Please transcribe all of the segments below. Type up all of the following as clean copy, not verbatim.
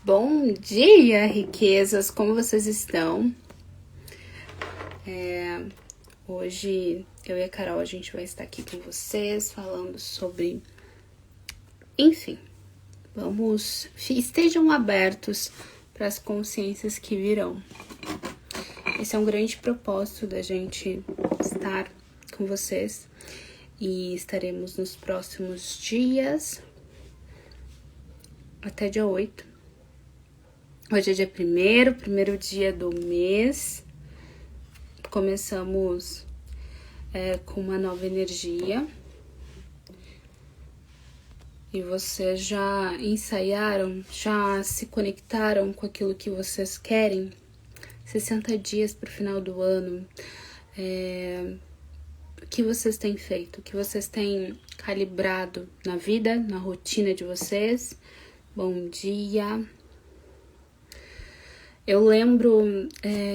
Bom dia, riquezas! Como vocês estão? Hoje eu e a Carol, a gente vai estar aqui com vocês falando sobre... Enfim, estejam abertos para as consciências que virão. Esse é um grande propósito da gente estar com vocês e estaremos nos próximos dias até dia 8. Hoje é dia 1º, primeiro dia do mês. Começamos com uma nova energia. E vocês já ensaiaram, já se conectaram com aquilo que vocês querem? 60 dias para o final do ano. O que vocês têm feito? O que vocês têm calibrado na vida, na rotina de vocês? Bom dia! Eu lembro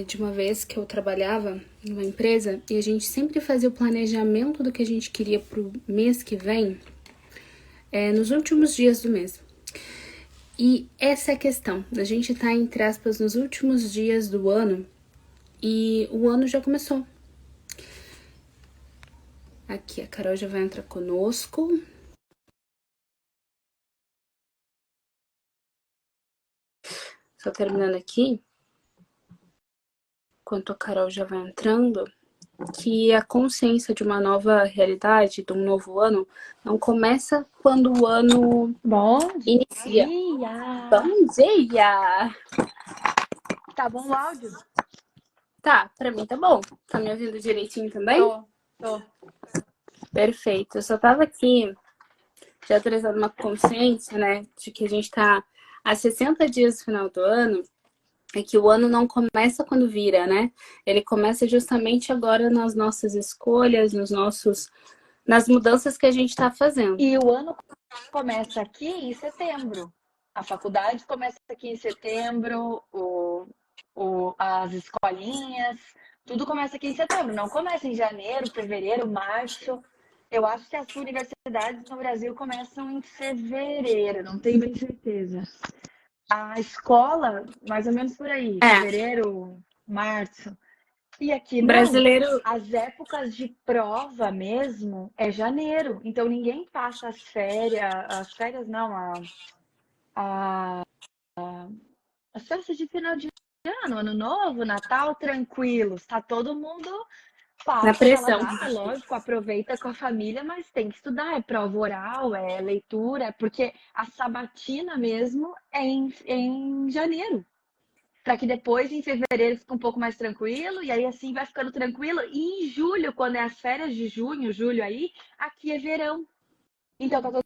de uma vez que eu trabalhava numa empresa e a gente sempre fazia o planejamento do que a gente queria pro mês que vem nos últimos dias do mês. E essa é a questão, a gente tá, entre aspas, nos últimos dias do ano e o ano já começou. Aqui, a Carol já vai entrar conosco. Só terminando aqui, enquanto a Carol já vai entrando, que a consciência de uma nova realidade, de um novo ano, não começa quando o ano inicia. Bom dia! Tá bom o áudio? Tá, pra mim tá bom. Tá me ouvindo direitinho também? Tô. Perfeito. Eu só tava aqui já trazendo uma consciência, né, de que a gente tá há 60 dias do final do ano, é que o ano não começa quando vira, né? Ele começa justamente agora nas nossas escolhas, nas mudanças que a gente tá fazendo. E o ano começa aqui em setembro. A faculdade começa aqui em setembro, as escolinhas, tudo começa aqui em setembro. Não começa em janeiro, fevereiro, março. Eu acho que as universidades no Brasil começam em fevereiro, não tenho bem certeza. A escola, mais ou menos por aí, fevereiro, março. E aqui não, Brasileiro... as épocas de prova mesmo é janeiro. Então ninguém passa as festas de final de ano, ano novo, Natal, tranquilos. Tá todo mundo na passa pressão. aquela data, lógico, aproveita com a família, mas tem que estudar, é prova oral, é leitura, porque a sabatina mesmo é em janeiro. Para que depois, em fevereiro, fique um pouco mais tranquilo, e aí assim vai ficando tranquilo. E em julho, quando é as férias de junho, julho aí, aqui é verão. Então tá todo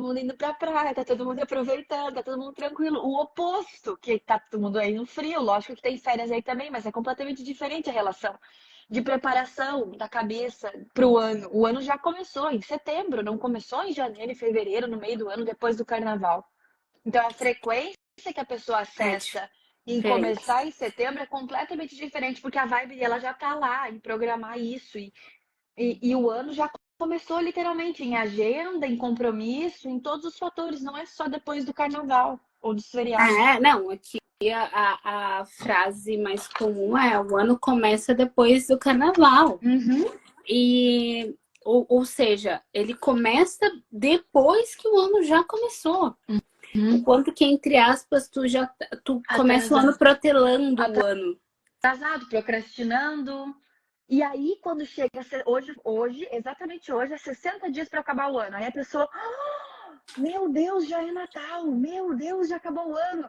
mundo indo pra praia, tá todo mundo aproveitando, tá todo mundo tranquilo. O oposto, que tá todo mundo aí no frio, lógico que tem férias aí também, mas é completamente diferente a relação de preparação da cabeça pro ano. O ano já começou em setembro, não começou em janeiro e fevereiro, no meio do ano, depois do carnaval. Então a frequência que a pessoa acessa em começar em setembro é completamente diferente, porque a vibe dela já tá lá em programar isso. E o ano já começou literalmente em agenda, em compromisso, em todos os fatores, não é só depois do carnaval ou dos feriados. Não, aqui a frase mais comum é: o ano começa depois do carnaval. E, ou seja, ele começa depois que o ano já começou. Enquanto que, entre aspas, tu começa o ano protelando o ano. Atrasado, procrastinando. E aí, quando chega exatamente hoje, é 60 dias para acabar o ano. Aí a pessoa, meu Deus, já é Natal, meu Deus, já acabou o ano.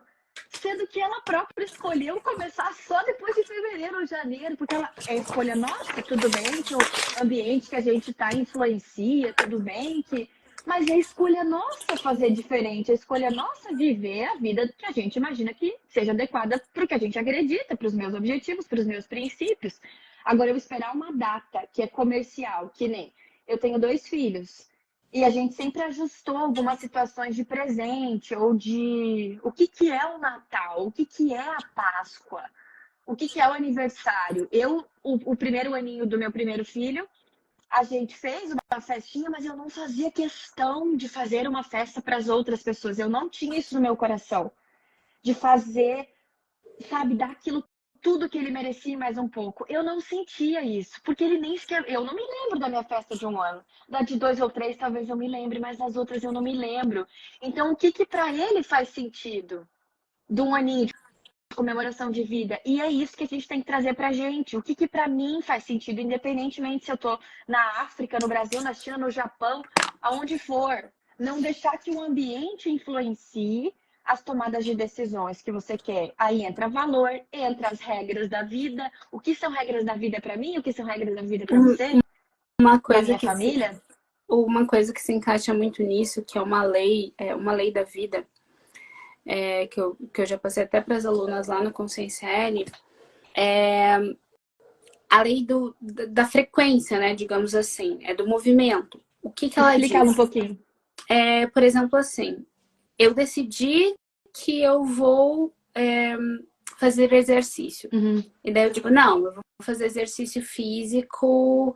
Sendo que ela própria escolheu começar só depois de fevereiro ou janeiro, porque é escolha nossa, tudo bem que o ambiente que a gente está influencia, tudo bem que... Mas é escolha nossa fazer diferente, é escolha nossa viver a vida que a gente imagina que seja adequada para o que a gente acredita, para os meus objetivos, para os meus princípios. Agora, eu esperar uma data que é comercial, que nem eu tenho 2 filhos, e a gente sempre ajustou algumas situações de presente ou de o que é o Natal, o que é a Páscoa, o que é o aniversário. O primeiro aninho do meu primeiro filho, a gente fez uma festinha, mas eu não fazia questão de fazer uma festa para as outras pessoas. Eu não tinha isso no meu coração. de fazer, sabe, dar aquilo tudo que ele merecia e mais um pouco. Eu não sentia isso, porque ele nem sequer. Eu não me lembro da minha festa de 1 ano. Da de 2 ou 3, talvez eu me lembre, mas das outras eu não me lembro. Então, o que que para ele faz sentido de 1 aninho de comemoração de vida? E é isso que a gente tem que trazer pra gente. O que que para mim faz sentido, independentemente se eu tô na África, no Brasil, na China, no Japão, aonde for. Não deixar que o ambiente influencie as tomadas de decisões que você quer. Aí entra valor, entra as regras da vida. O que são regras da vida para mim? O que são regras da vida para Um- você? Uma Da coisa minha que se, família? uma coisa que se encaixa muito nisso, que é uma lei da vida, que eu já passei até para as alunas lá no Consciência L, a lei da frequência, né, digamos assim, é do movimento. O que que ela Explicar um diz? pouquinho. Por exemplo, assim, eu decidi que eu vou fazer exercício. Uhum. E daí eu digo, não, eu vou fazer exercício físico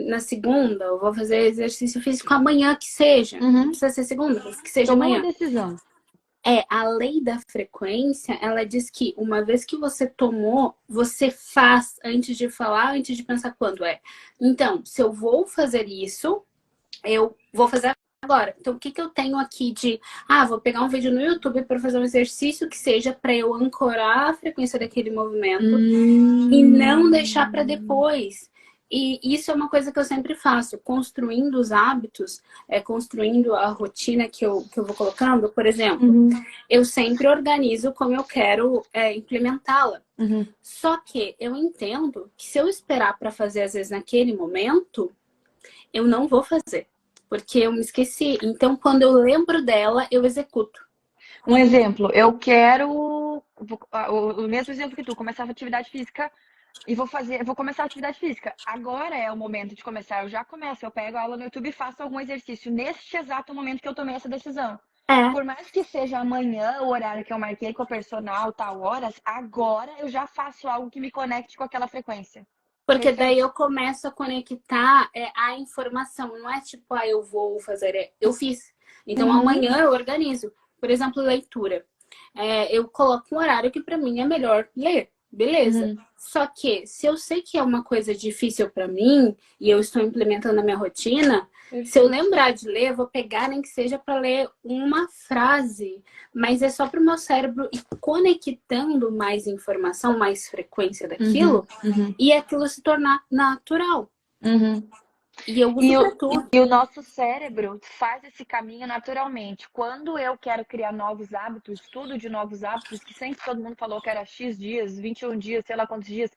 na segunda, eu vou fazer exercício físico amanhã que seja. Não Uhum. precisa ser segunda, mas que seja Tomou uma amanhã. decisão. A lei da frequência, ela diz que uma vez que você tomou, você faz antes de falar, antes de pensar quando é. Então, se eu vou fazer isso, eu vou fazer agora. Então, o que que eu tenho aqui de... vou pegar um vídeo no YouTube para fazer um exercício que seja para eu ancorar a frequência daquele movimento e não deixar para depois. E isso é uma coisa que eu sempre faço, construindo os hábitos, construindo a rotina que eu vou colocando. Por exemplo, Uhum. eu sempre organizo como eu quero implementá-la. Uhum. Só que eu entendo que se eu esperar para fazer, às vezes, naquele momento, eu não vou fazer, porque eu me esqueci. Então, quando eu lembro dela, eu executo. Um exemplo, eu quero o mesmo exemplo que tu, começar a atividade física e vou começar a atividade física. Agora é o momento de começar. Eu já começo, eu pego a aula no YouTube e faço algum exercício neste exato momento que eu tomei essa decisão. É, Por mais que seja amanhã o horário que eu marquei com a personal, tal horas, agora eu já faço algo que me conecte com aquela frequência. porque daí Perfeito? eu começo a conectar a informação. Não é tipo, eu vou fazer, eu fiz. Então, Uhum, amanhã eu organizo. Por exemplo, leitura. Eu coloco um horário que para mim é melhor ler. Beleza. uhum, Só que se eu sei que é uma coisa difícil para mim e eu estou implementando na minha rotina, se eu perfeito. lembrar de ler, eu vou pegar nem que seja para ler uma frase, mas é só para o meu cérebro ir conectando mais informação, mais frequência Uhum, daquilo uhum, e aquilo se tornar natural. uhum. E eu uso E para o, tudo. e o nosso cérebro faz esse caminho naturalmente. Quando eu quero criar novos hábitos, estudo de novos hábitos, que sempre todo mundo falou que era X dias, 21 dias, sei lá quantos dias,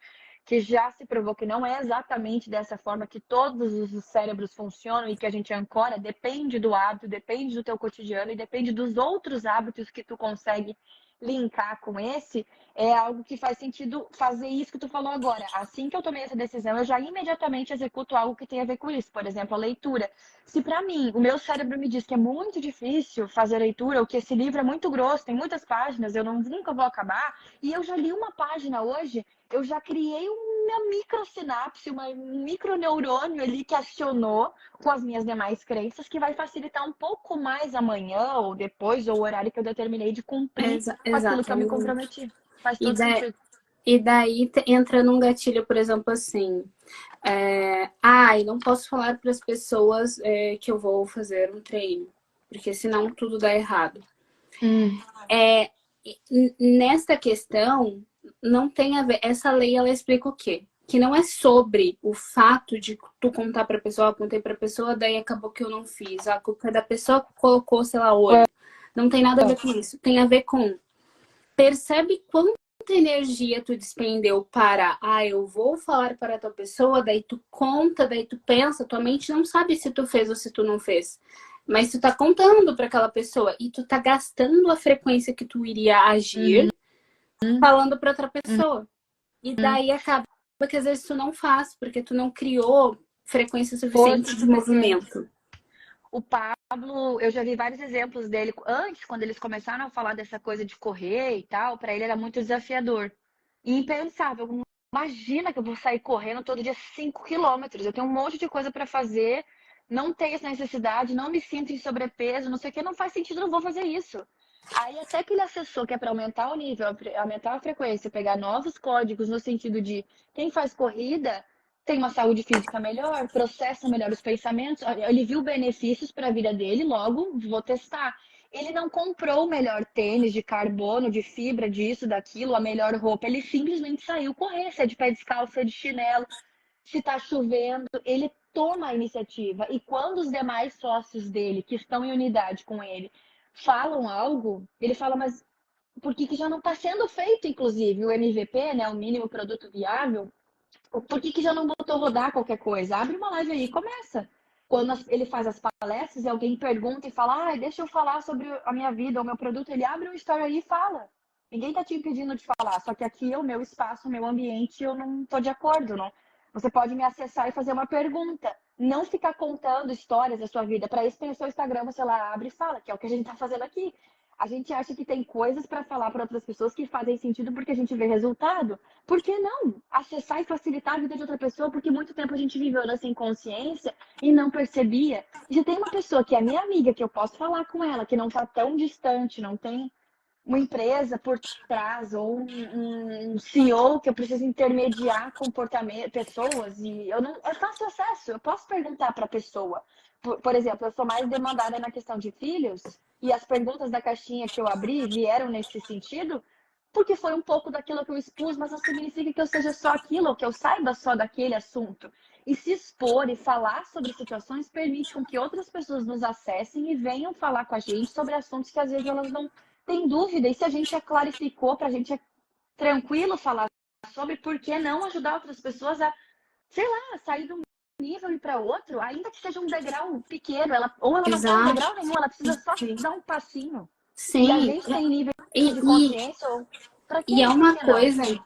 que já se provou que não é exatamente dessa forma que todos os cérebros funcionam e que a gente ancora, depende do hábito, depende do teu cotidiano e depende dos outros hábitos que tu consegue linkar com esse, é algo que faz sentido fazer isso que tu falou agora. Assim que eu tomei essa decisão, eu já imediatamente executo algo que tem a ver com isso. Por exemplo, a leitura. Se para mim, o meu cérebro me diz que é muito difícil fazer leitura, ou que esse livro é muito grosso, tem muitas páginas, eu nunca vou acabar, e eu já li uma página hoje, eu já criei uma microsinapse, um microneurônio ali que acionou com as minhas demais crenças, que vai facilitar um pouco mais amanhã, ou depois, ou o horário que eu determinei de cumprir com aquilo que eu me Exatamente. comprometi. Faz E, todo da, sentido. e daí entra num gatilho, por exemplo, assim. E não posso falar para as pessoas que eu vou fazer um treino, porque senão tudo dá errado. Hum, Nesta questão, não tem a ver. Essa lei ela explica o quê? Que não é sobre o fato de tu contar pra pessoa, eu contei pra pessoa, daí acabou que eu não fiz. A culpa é da pessoa que colocou, sei lá, olho. Não tem nada a ver com isso. Tem a ver com percebe quanta energia tu despendeu para, eu vou falar para tal pessoa, daí tu conta, daí tu pensa, tua mente não sabe se tu fez ou se tu não fez. Mas tu tá contando para aquela pessoa e tu tá gastando a frequência que tu iria uhum, agir falando para outra pessoa. E uhum. daí acaba que às vezes tu não faz, porque tu não criou frequência Força suficiente de suficiente. movimento. O Pablo, eu já vi vários exemplos dele antes, quando eles começaram a falar dessa coisa de correr e tal, para ele era muito desafiador. E impensável. Imagina que eu vou sair correndo todo dia 5 quilômetros. Eu tenho um monte de coisa para fazer, não tenho essa necessidade, não me sinto em sobrepeso, não sei o que, não faz sentido, não vou fazer isso. Aí até que ele acessou que é para aumentar o nível, aumentar a frequência, pegar novos códigos no sentido de quem faz corrida tem uma saúde física melhor, processa melhor os pensamentos. Ele viu benefícios para a vida dele, logo vou testar. Ele não comprou o melhor tênis de carbono, de fibra, disso, daquilo, a melhor roupa. Ele simplesmente saiu correr, se é de pé descalço, se é de chinelo, se está chovendo. Ele toma a iniciativa. E quando os demais sócios dele, que estão em unidade com ele, falam algo, ele fala, mas por que que já não está sendo feito, inclusive, o MVP, né, o mínimo produto viável? Por que que já não botou rodar qualquer coisa? Abre uma live aí e começa. Quando ele faz as palestras e alguém pergunta e fala, ah, deixa eu falar sobre a minha vida, o meu produto, ele abre um story aí e fala. Ninguém tá te impedindo de falar, só que aqui é o meu espaço, o meu ambiente, eu não tô de acordo, não. Você pode me acessar e fazer uma pergunta. Não ficar contando histórias da sua vida. Para isso tem o seu Instagram, você lá abre e fala, que é o que a gente tá fazendo aqui. A gente acha que tem coisas para falar para outras pessoas que fazem sentido porque a gente vê resultado. Por que não acessar e facilitar a vida de outra pessoa? Porque muito tempo a gente viveu nessa inconsciência e não percebia. E se tem uma pessoa que é minha amiga, que eu posso falar com ela, que não está tão distante, não tem uma empresa por trás ou um CEO que eu preciso intermediar comportamento, pessoas e eu faço acesso, eu posso perguntar para a pessoa. Por exemplo, eu sou mais demandada na questão de filhos e as perguntas da caixinha que eu abri vieram nesse sentido, porque foi um pouco daquilo que eu expus, mas não significa que eu seja só aquilo, ou que eu saiba só daquele assunto. E se expor e falar sobre situações permite com que outras pessoas nos acessem e venham falar com a gente sobre assuntos que às vezes elas não têm dúvida. E se a gente já clarificou, para a gente é tranquilo falar sobre, por que não ajudar outras pessoas a, sei lá, sair de um nível e para outro, ainda que seja um degrau pequeno, ou ela não está em Exato. degrau nenhum, ela precisa só dar um passinho. E a Sim. gente tem nível E, de e, consciência, ou para e é por uma que não? coisa,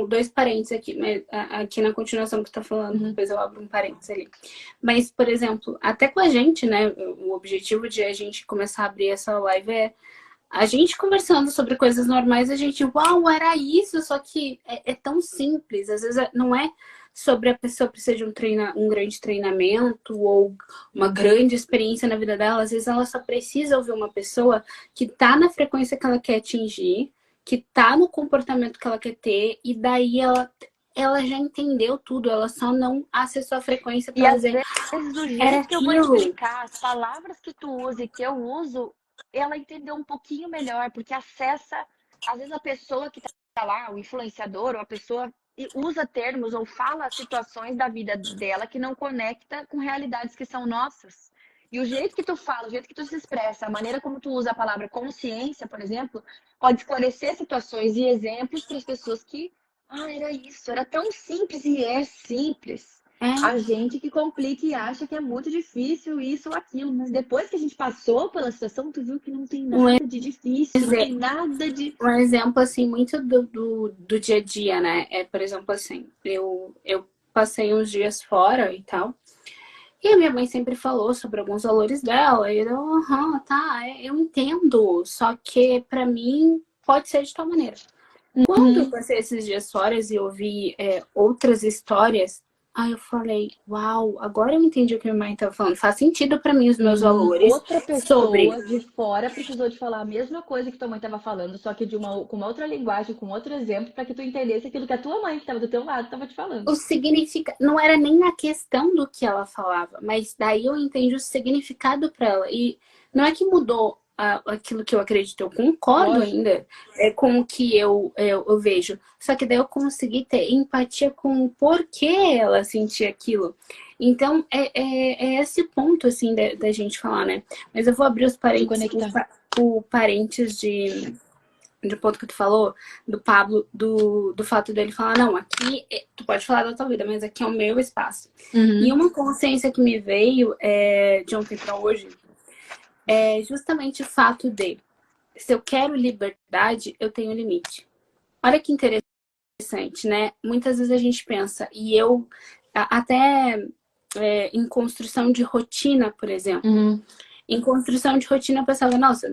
dois parênteses aqui, mas aqui na continuação que tu tá falando, Uhum. depois eu abro um parênteses ali. Mas, por exemplo, até com a gente, né? O objetivo de a gente começar a abrir essa live é a gente conversando sobre coisas normais, a gente, uau, era isso, só que é tão simples. Às vezes não é sobre a pessoa precisar de um grande treinamento ou uma grande experiência na vida dela. Às vezes ela só precisa ouvir uma pessoa que tá na frequência que ela quer atingir, que tá no comportamento que ela quer ter, e daí ela já entendeu tudo, ela só não acessou a frequência E para às dizer, vezes o era jeito que eu vou aquilo. explicar, as palavras que tu usa e que eu uso, ela entendeu um pouquinho melhor, porque acessa, às vezes a pessoa que tá lá, o influenciador, ou a pessoa usa termos ou fala situações da vida dela que não conecta com realidades que são nossas. E o jeito que tu fala, o jeito que tu se expressa, a maneira como tu usa a palavra consciência, por exemplo, pode esclarecer situações e exemplos para as pessoas que, ah, era isso, era tão simples e é simples. É, A gente que complica e acha que é muito difícil isso ou aquilo, mas depois que a gente passou pela situação, tu viu que não tem um nada de difícil, não tem nada de. um exemplo, assim, muito do dia a dia, né? É, por exemplo, assim, eu passei uns dias fora e tal, e a minha mãe sempre falou sobre alguns valores dela, e eu, aham, tá, eu entendo, só que pra mim pode ser de tal maneira. Quando eu Uhum. passei esses dias fora e ouvi outras histórias, aí eu falei, uau, agora eu entendi o que minha mãe estava falando. Faz sentido para mim os meus valores Outra sobre pessoa de fora precisou de falar a mesma coisa que tua mãe estava falando, só que com uma outra linguagem, com outro exemplo, para que tu entendesse aquilo que a tua mãe que estava do teu lado estava te falando. o significado. Não era nem a questão do que ela falava, mas daí eu entendi o significado para ela. E não é que mudou aquilo que eu acredito, eu concordo Lógico. ainda com o que eu vejo. Só que daí eu consegui ter empatia com o porquê ela sentia aquilo. Então, é esse ponto, assim, da gente falar, né? Mas eu vou abrir os Se parênteses, conectar. o parênteses de ponto que tu falou, do Pablo, do fato dele falar, não, aqui tu pode falar da tua vida, mas aqui é o meu espaço. E Uhum. uma consciência que me veio de ontem para hoje é justamente o fato de, se eu quero liberdade, eu tenho limite. Olha que interessante, né? Muitas vezes a gente pensa, e eu até em construção de rotina, por exemplo, Uhum. em construção de rotina, eu pensava, nossa,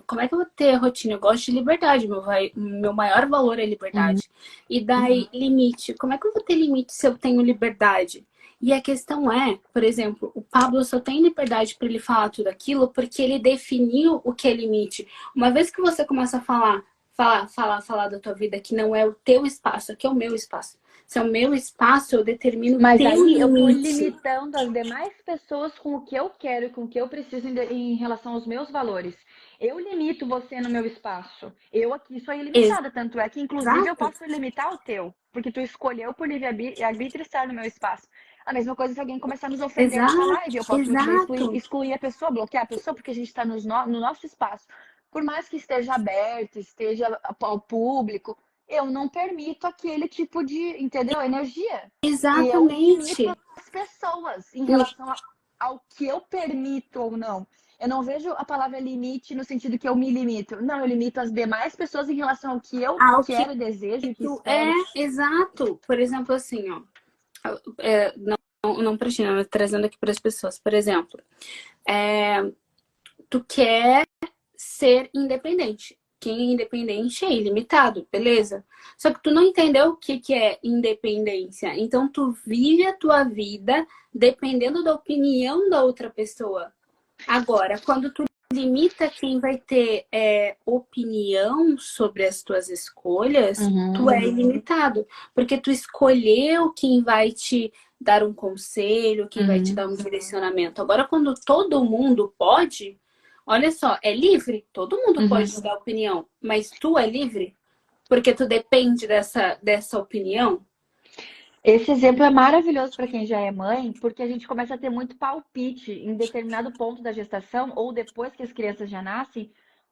como é que eu vou ter rotina? Eu gosto de liberdade, meu maior valor é Uhum. liberdade. E daí, limite. Como é que eu vou ter limite se eu tenho liberdade? E a questão é, por exemplo, o Pablo só tem liberdade para ele falar tudo aquilo porque ele definiu o que é limite. Uma vez que você começa a falar da tua vida que não é o teu espaço, aqui é o meu espaço. Se é o meu espaço, eu determino o Mas teu aí eu tô limite. limitando as demais pessoas com o que eu quero e com o que eu preciso em relação aos meus valores. Eu limito você no meu espaço. Eu aqui sou ilimitada, tanto é que, inclusive, eu Exato, posso limitar o teu, porque tu escolheu por livre-arbítrio estar no meu espaço. A mesma coisa se alguém começar a nos ofender nessa exato, live. Eu posso muito bem exato. excluir a pessoa, bloquear a pessoa, porque a gente está no nosso espaço. Por mais que esteja aberto, esteja ao público, eu não permito aquele tipo de, entendeu? Energia. E eu limito Exatamente. as pessoas em relação ao que eu permito ou não. Eu não vejo a palavra limite no sentido que eu me limito. Não, eu limito as demais pessoas em relação ao que eu Ao que quero, desejo, que tu é, espero. exato. Por exemplo, assim, ó. Não pra ti, mas trazendo aqui para as pessoas. Por exemplo, tu quer ser independente. Quem é independente é ilimitado, beleza? Só que tu não entendeu o que é independência. Então tu vive a tua vida dependendo da opinião da outra pessoa. Agora, quando tu limita quem vai ter opinião sobre as tuas escolhas, tu é ilimitado. Porque tu escolheu quem vai te dar um conselho, quem vai te dar um direcionamento. Agora, quando todo mundo pode, olha só, é livre, todo mundo pode te dar opinião, mas tu é livre? Porque tu depende dessa opinião? Esse exemplo é maravilhoso para quem já é mãe, porque a gente começa a ter muito palpite em determinado ponto da gestação ou depois que as crianças já nascem,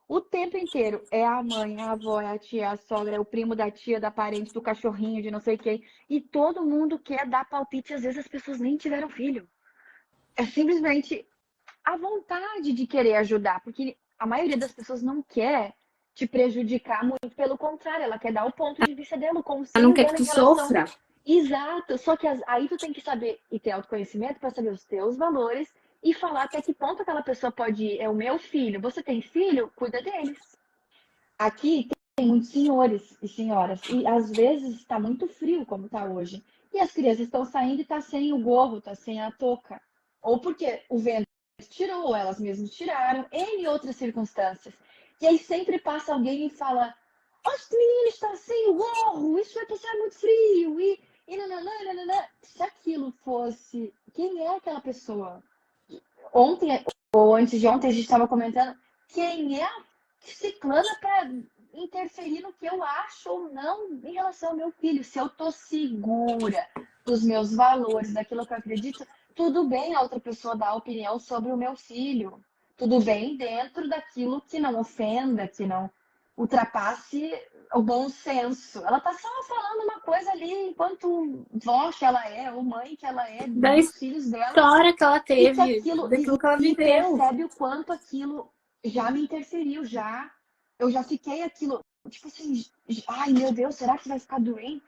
o tempo inteiro é a mãe, a avó, é a tia, é a sogra, é o primo da tia, da parente, do cachorrinho, de não sei quem, e todo mundo quer dar palpite, às vezes as pessoas nem tiveram filho. É simplesmente a vontade de querer ajudar, porque a maioria das pessoas não quer te prejudicar, muito pelo contrário, ela quer dar o ponto de vista dela, o Ela não conselho quer que dela em tu relação. sofra. Exato, só que aí tu tem que saber e ter autoconhecimento para saber os teus valores e falar até que ponto aquela pessoa pode ir. É o meu filho, você tem filho? Cuida deles. Aqui tem muitos senhores e senhoras e às vezes está muito frio como está hoje. E as crianças estão saindo e tá sem o gorro, tá sem a touca. Ou porque o vento tirou, ou elas mesmas tiraram, em outras circunstâncias. E aí sempre passa alguém e fala: "Ó, esse menino está sem o gorro, isso vai passar muito frio." E nananã, nananã. Se aquilo fosse. Quem é aquela pessoa? Ontem, ou antes de ontem, a gente estava comentando quem é a ciclana para interferir no que eu acho ou não em relação ao meu filho. Se eu tô segura dos meus valores, daquilo que eu acredito, tudo bem a outra pessoa dar opinião sobre o meu filho. Tudo bem dentro daquilo que não ofenda, que não ultrapasse o bom senso. Ela tá só falando uma coisa ali enquanto vó que ela é, ou mãe que ela é, Da dos filhos dela, história que ela e que teve, aquilo, daquilo que ela e viveu. percebe o quanto aquilo já me interferiu, já. Eu já fiquei aquilo, tipo assim, ai meu Deus, será que vai ficar doente?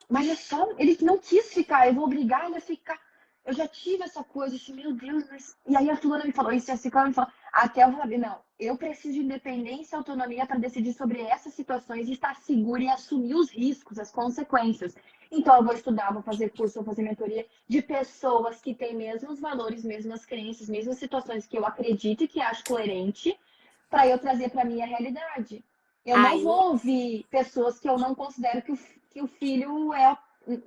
Mas é só, ele não quis ficar, eu vou obrigar ele a ficar. Eu já tive essa coisa assim, meu Deus, mas. E aí a fulana me falou isso, e a ciclana me falou, até eu falei, não, eu preciso de independência e autonomia para decidir sobre essas situações e estar segura e assumir os riscos, as consequências. Então eu vou estudar, vou fazer curso, vou fazer mentoria de pessoas que têm mesmos valores, mesmas crenças, mesmas situações que eu acredito e que acho coerente, para eu trazer para minha realidade. Eu não Aí, vou ouvir pessoas que eu não considero que o filho é.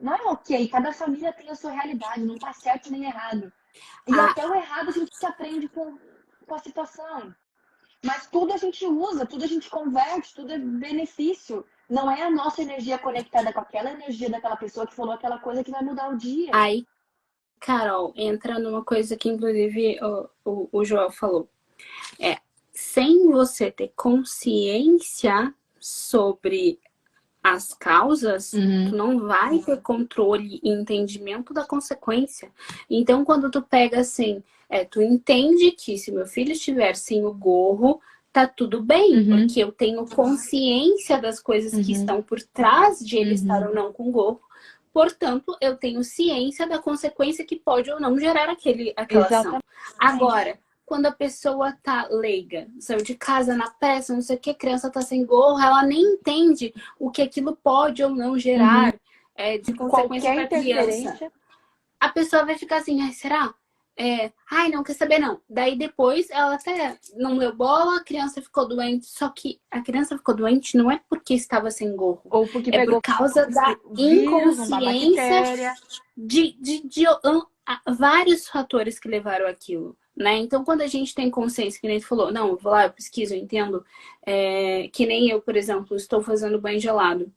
Não é ok, cada família tem a sua realidade, não tá certo nem errado. E a, até o errado a gente aprende com a situação. Mas tudo a gente usa, tudo a gente converte, tudo é benefício. Não é a nossa energia conectada com aquela energia daquela pessoa que falou aquela coisa que vai mudar o dia. aí, Carol, entra numa coisa que inclusive o Joel falou. É, sem você ter consciência sobre as causas, tu Uhum. não vai ter controle e entendimento da consequência. Então, quando tu pega assim, tu entende que se meu filho estiver sem o gorro, tá tudo bem, Uhum. porque eu tenho consciência das coisas que Uhum. estão por trás de ele estar Uhum. ou não com gorro. Portanto, eu tenho ciência da consequência que pode ou não gerar aquela ação. Exatamente. Agora, quando a pessoa tá leiga, saiu de casa na pressa, não sei o que, a criança tá sem gorro, ela nem entende o que aquilo pode ou não Uhum. gerar de consequência Qualquer para a criança. interferência. a pessoa vai ficar assim, ai, será? Ai, não quer saber não. Daí depois ela até não deu bola, a criança ficou doente. Só que a criança ficou doente não é porque estava sem gorro, Ou porque é por pegou causa da vírus, uma inconsciência bactéria. de vários fatores que levaram aquilo. Né? Então, quando a gente tem consciência, que nem tu falou, não, eu vou lá, eu pesquiso, eu entendo, que nem eu, por exemplo, estou fazendo banho gelado.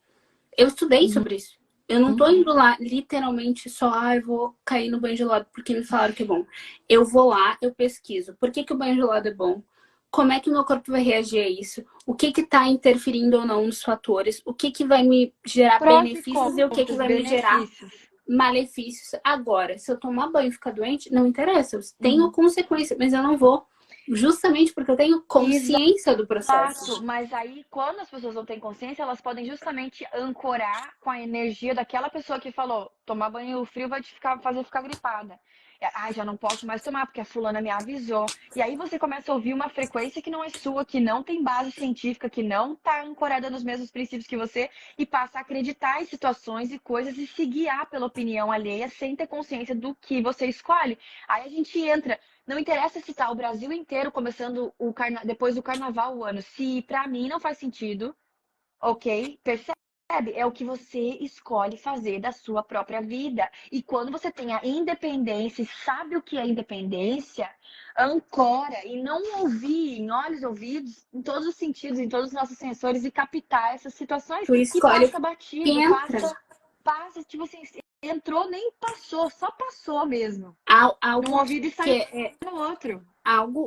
Eu estudei Uhum. sobre isso. Eu não tô indo lá literalmente só, eu vou cair no banho gelado porque me falaram que é bom. Eu vou lá, eu pesquiso. Por que que o banho gelado é bom? Como é que o meu corpo vai reagir a isso? O que que tá interferindo ou não nos fatores? O que que vai me gerar Prós e benefícios e o que que contras, vai me gerar benefícios. malefícios? Agora, se eu tomar banho e ficar doente, não interessa. Eu tenho Uhum. consequência, mas eu não vou. Justamente porque eu tenho consciência do Exato, processo. mas aí quando as pessoas não têm consciência, elas podem justamente ancorar com a energia daquela pessoa que falou: tomar banho frio vai te fazer ficar gripada. Ai, já não posso mais tomar porque a fulana me avisou. E aí você começa a ouvir uma frequência que não é sua, que não tem base científica, que não está ancorada nos mesmos princípios que você, e passa a acreditar em situações e coisas e se guiar pela opinião alheia sem ter consciência do que você escolhe. Aí a gente entra. Não interessa se tá o Brasil inteiro começando depois do carnaval o ano. Se pra mim não faz sentido, ok? Percebe? É o que você escolhe fazer da sua própria vida. E quando você tem a independência e sabe o que é independência, ancora e não ouvir em olhos, ouvidos, em todos os sentidos, em todos os nossos sensores e captar essas situações Tu e escolhe passa quem batido, entra. passa, tipo assim, entrou, nem passou, só passou mesmo. Num Algo ouvido e que saiu é no outro.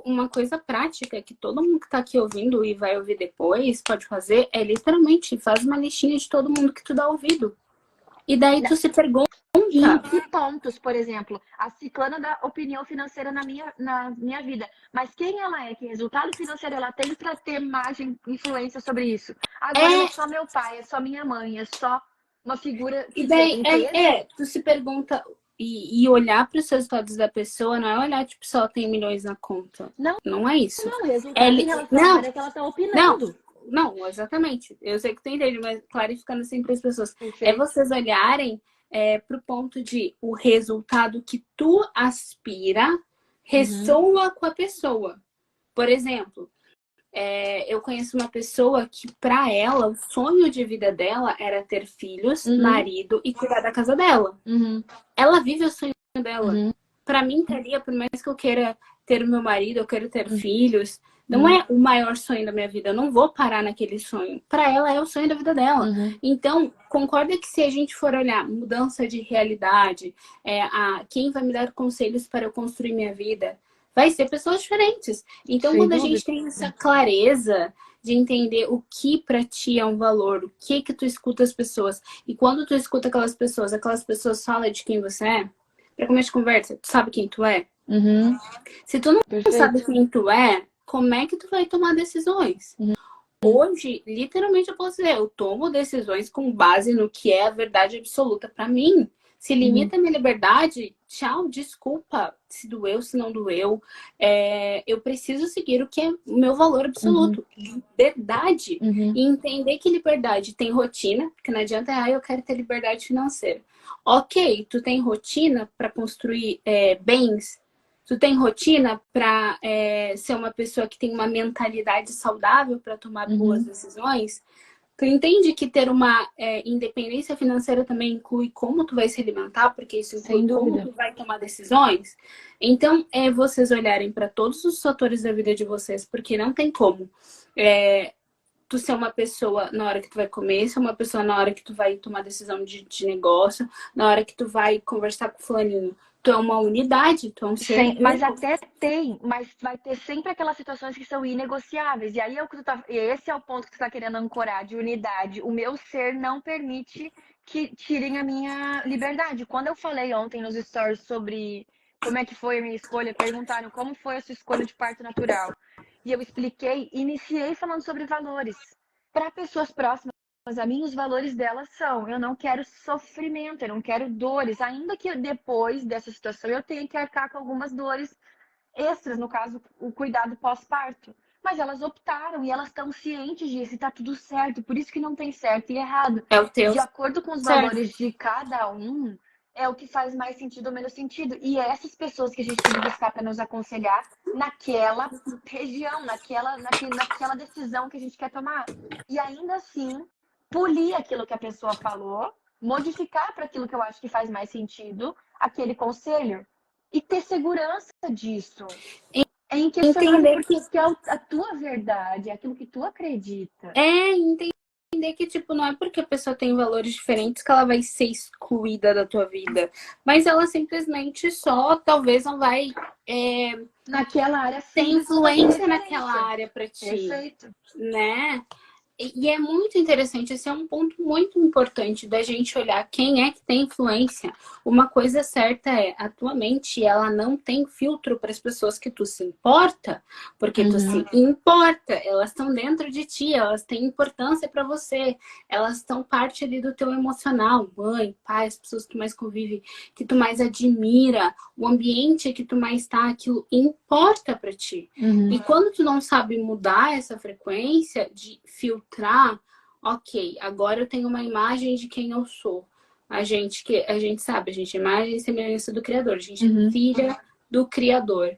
uma coisa prática que todo mundo que tá aqui ouvindo e vai ouvir depois pode fazer é literalmente faz uma listinha de todo mundo que tu dá ouvido. E daí tu se pergunta, 15 pontos, por exemplo. A ciclana dá opinião financeira na minha vida. Mas quem ela é? Que resultado financeiro ela tem para ter margem, influência sobre isso? Agora é é, só meu pai, é só minha mãe, é só uma figura e que daí tem peso? tu se pergunta e olhar para os resultados da pessoa não é olhar tipo se ela tem milhões na conta. Não, Não é isso. não. É, Resultado em relação à não, área que ela está não, opinando. não, exatamente. Eu sei que tu entende, mas clarificando sempre as pessoas. É Perfeito. vocês olharem para o ponto de o resultado que tu aspira Uhum. ressoa com a pessoa. Por exemplo, eu conheço uma pessoa que, para ela, o sonho de vida dela era ter filhos, Uhum. marido e cuidar da casa dela. Uhum. Ela vive o sonho dela. Uhum. Para mim, teria, por mais que eu queira ter o meu marido, eu quero ter filhos, não Uhum. é o maior sonho da minha vida. Eu não vou parar naquele sonho. Para ela, é o sonho da vida dela. Uhum. Então, concorda que se a gente for olhar mudança de realidade, quem vai me dar conselhos para eu construir minha vida, vai ser pessoas diferentes. Então, Sem quando a dúvida. gente tem essa clareza de entender o que para ti é um valor, o que que tu escuta as pessoas, e quando tu escuta aquelas pessoas falam de quem você é, para começo de conversa, tu sabe quem tu é? Uhum. Se tu não sabe Perfeito. quem tu é, como é que tu vai tomar decisões? Uhum. Hoje, literalmente, eu posso dizer, eu tomo decisões com base no que é a verdade absoluta para mim. Se Uhum. limita a minha liberdade, tchau, desculpa se doeu, se não doeu. Eu preciso seguir o que é o meu valor Uhum. absoluto, liberdade. Uhum. E entender que liberdade tem rotina, porque não adianta, eu quero ter liberdade financeira. Ok, tu tem rotina para construir bens, tu tem rotina para ser uma pessoa que tem uma mentalidade saudável para tomar boas Uhum. decisões? Tu entende que ter uma independência financeira também inclui como tu vai se alimentar, porque isso inclui Sem como dúvida. tu vai tomar decisões? Então, é vocês olharem para todos os fatores da vida de vocês, porque não tem como tu ser uma pessoa na hora que tu vai comer, ser uma pessoa na hora que tu vai tomar decisão de negócio, na hora que tu vai conversar com o fulaninho. Tu é uma unidade, tu é um ser Mas vivo. até tem, mas vai ter sempre aquelas situações que são inegociáveis. E aí é o que esse é o ponto que tu tá querendo ancorar de unidade. O meu ser não permite que tirem a minha liberdade. Quando eu falei ontem nos stories sobre como é que foi a minha escolha, perguntaram como foi a sua escolha de parto natural. E eu expliquei, iniciei falando sobre valores. Para pessoas próximas a mim, os valores delas são: eu não quero sofrimento, eu não quero dores, ainda que depois dessa situação eu tenha que arcar com algumas dores extras, no caso, o cuidado pós-parto. Mas elas optaram e elas estão cientes disso e tá tudo certo, por isso que não tem certo e errado. É o teu De acordo com os certo. valores de cada um, é o que faz mais sentido ou menos sentido. E é essas pessoas que a gente tem que buscar para nos aconselhar naquela região, naquela decisão que a gente quer tomar. E ainda assim, polir aquilo que a pessoa falou, modificar para aquilo que eu acho que faz mais sentido, aquele conselho, e ter segurança disso. É inquestionável Entender porque é a tua verdade, é aquilo que tu acredita. entender que, tipo, não é porque a pessoa tem valores diferentes que ela vai ser excluída da tua vida. Mas ela simplesmente só, talvez, não vai Naquela área ter sim, influência naquela área pra ti, perfeito. né? E é muito interessante, esse é um ponto muito importante da gente olhar quem é que tem influência. Uma coisa certa é, a tua mente, ela não tem filtro para as pessoas que tu se importa, porque tu se importa, elas estão dentro de ti, elas têm importância para você, elas estão parte ali do teu emocional, mãe, pai, as pessoas que tu mais convive, que tu mais admira, o ambiente que tu mais está, aquilo importa para ti. E quando tu não sabe mudar essa frequência de filtrar, ok, agora eu tenho uma imagem de quem eu sou. A gente sabe, a gente é imagem e semelhança do Criador, a gente é filha do Criador.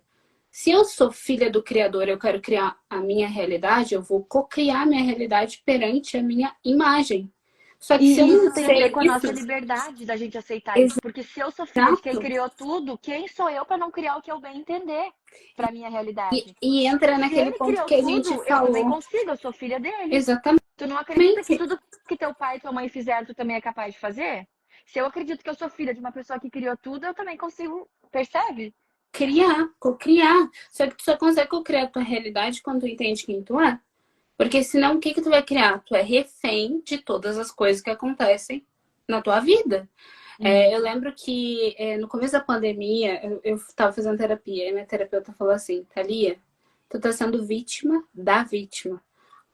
Se eu sou filha do Criador, eu quero criar a minha realidade, eu vou co-criar a minha realidade perante a minha imagem. Só que se eu E isso não tem a ver sei com a nossa isso, liberdade da gente aceitar isso. Porque se eu sou filha de quem exato, criou tudo, quem sou eu para não criar o que eu bem entender para minha realidade? e entra Se naquele ele ponto criou que a gente tudo, eu também falou. consigo, eu sou filha dele. Exatamente. Tu não acredita que tudo que teu pai e tua mãe fizeram, tu também é capaz de fazer? Se eu acredito que eu sou filha de uma pessoa que criou tudo, eu também consigo, percebe? Criar, co-criar. Só que tu só consegue co-criar a tua realidade quando tu entende quem tu é. Porque senão o que que tu vai criar? Tu é refém de todas as coisas que acontecem na tua vida. Eu lembro que no começo da pandemia, eu tava fazendo terapia, e minha terapeuta falou assim, Thalia, tu tá sendo vítima da vítima.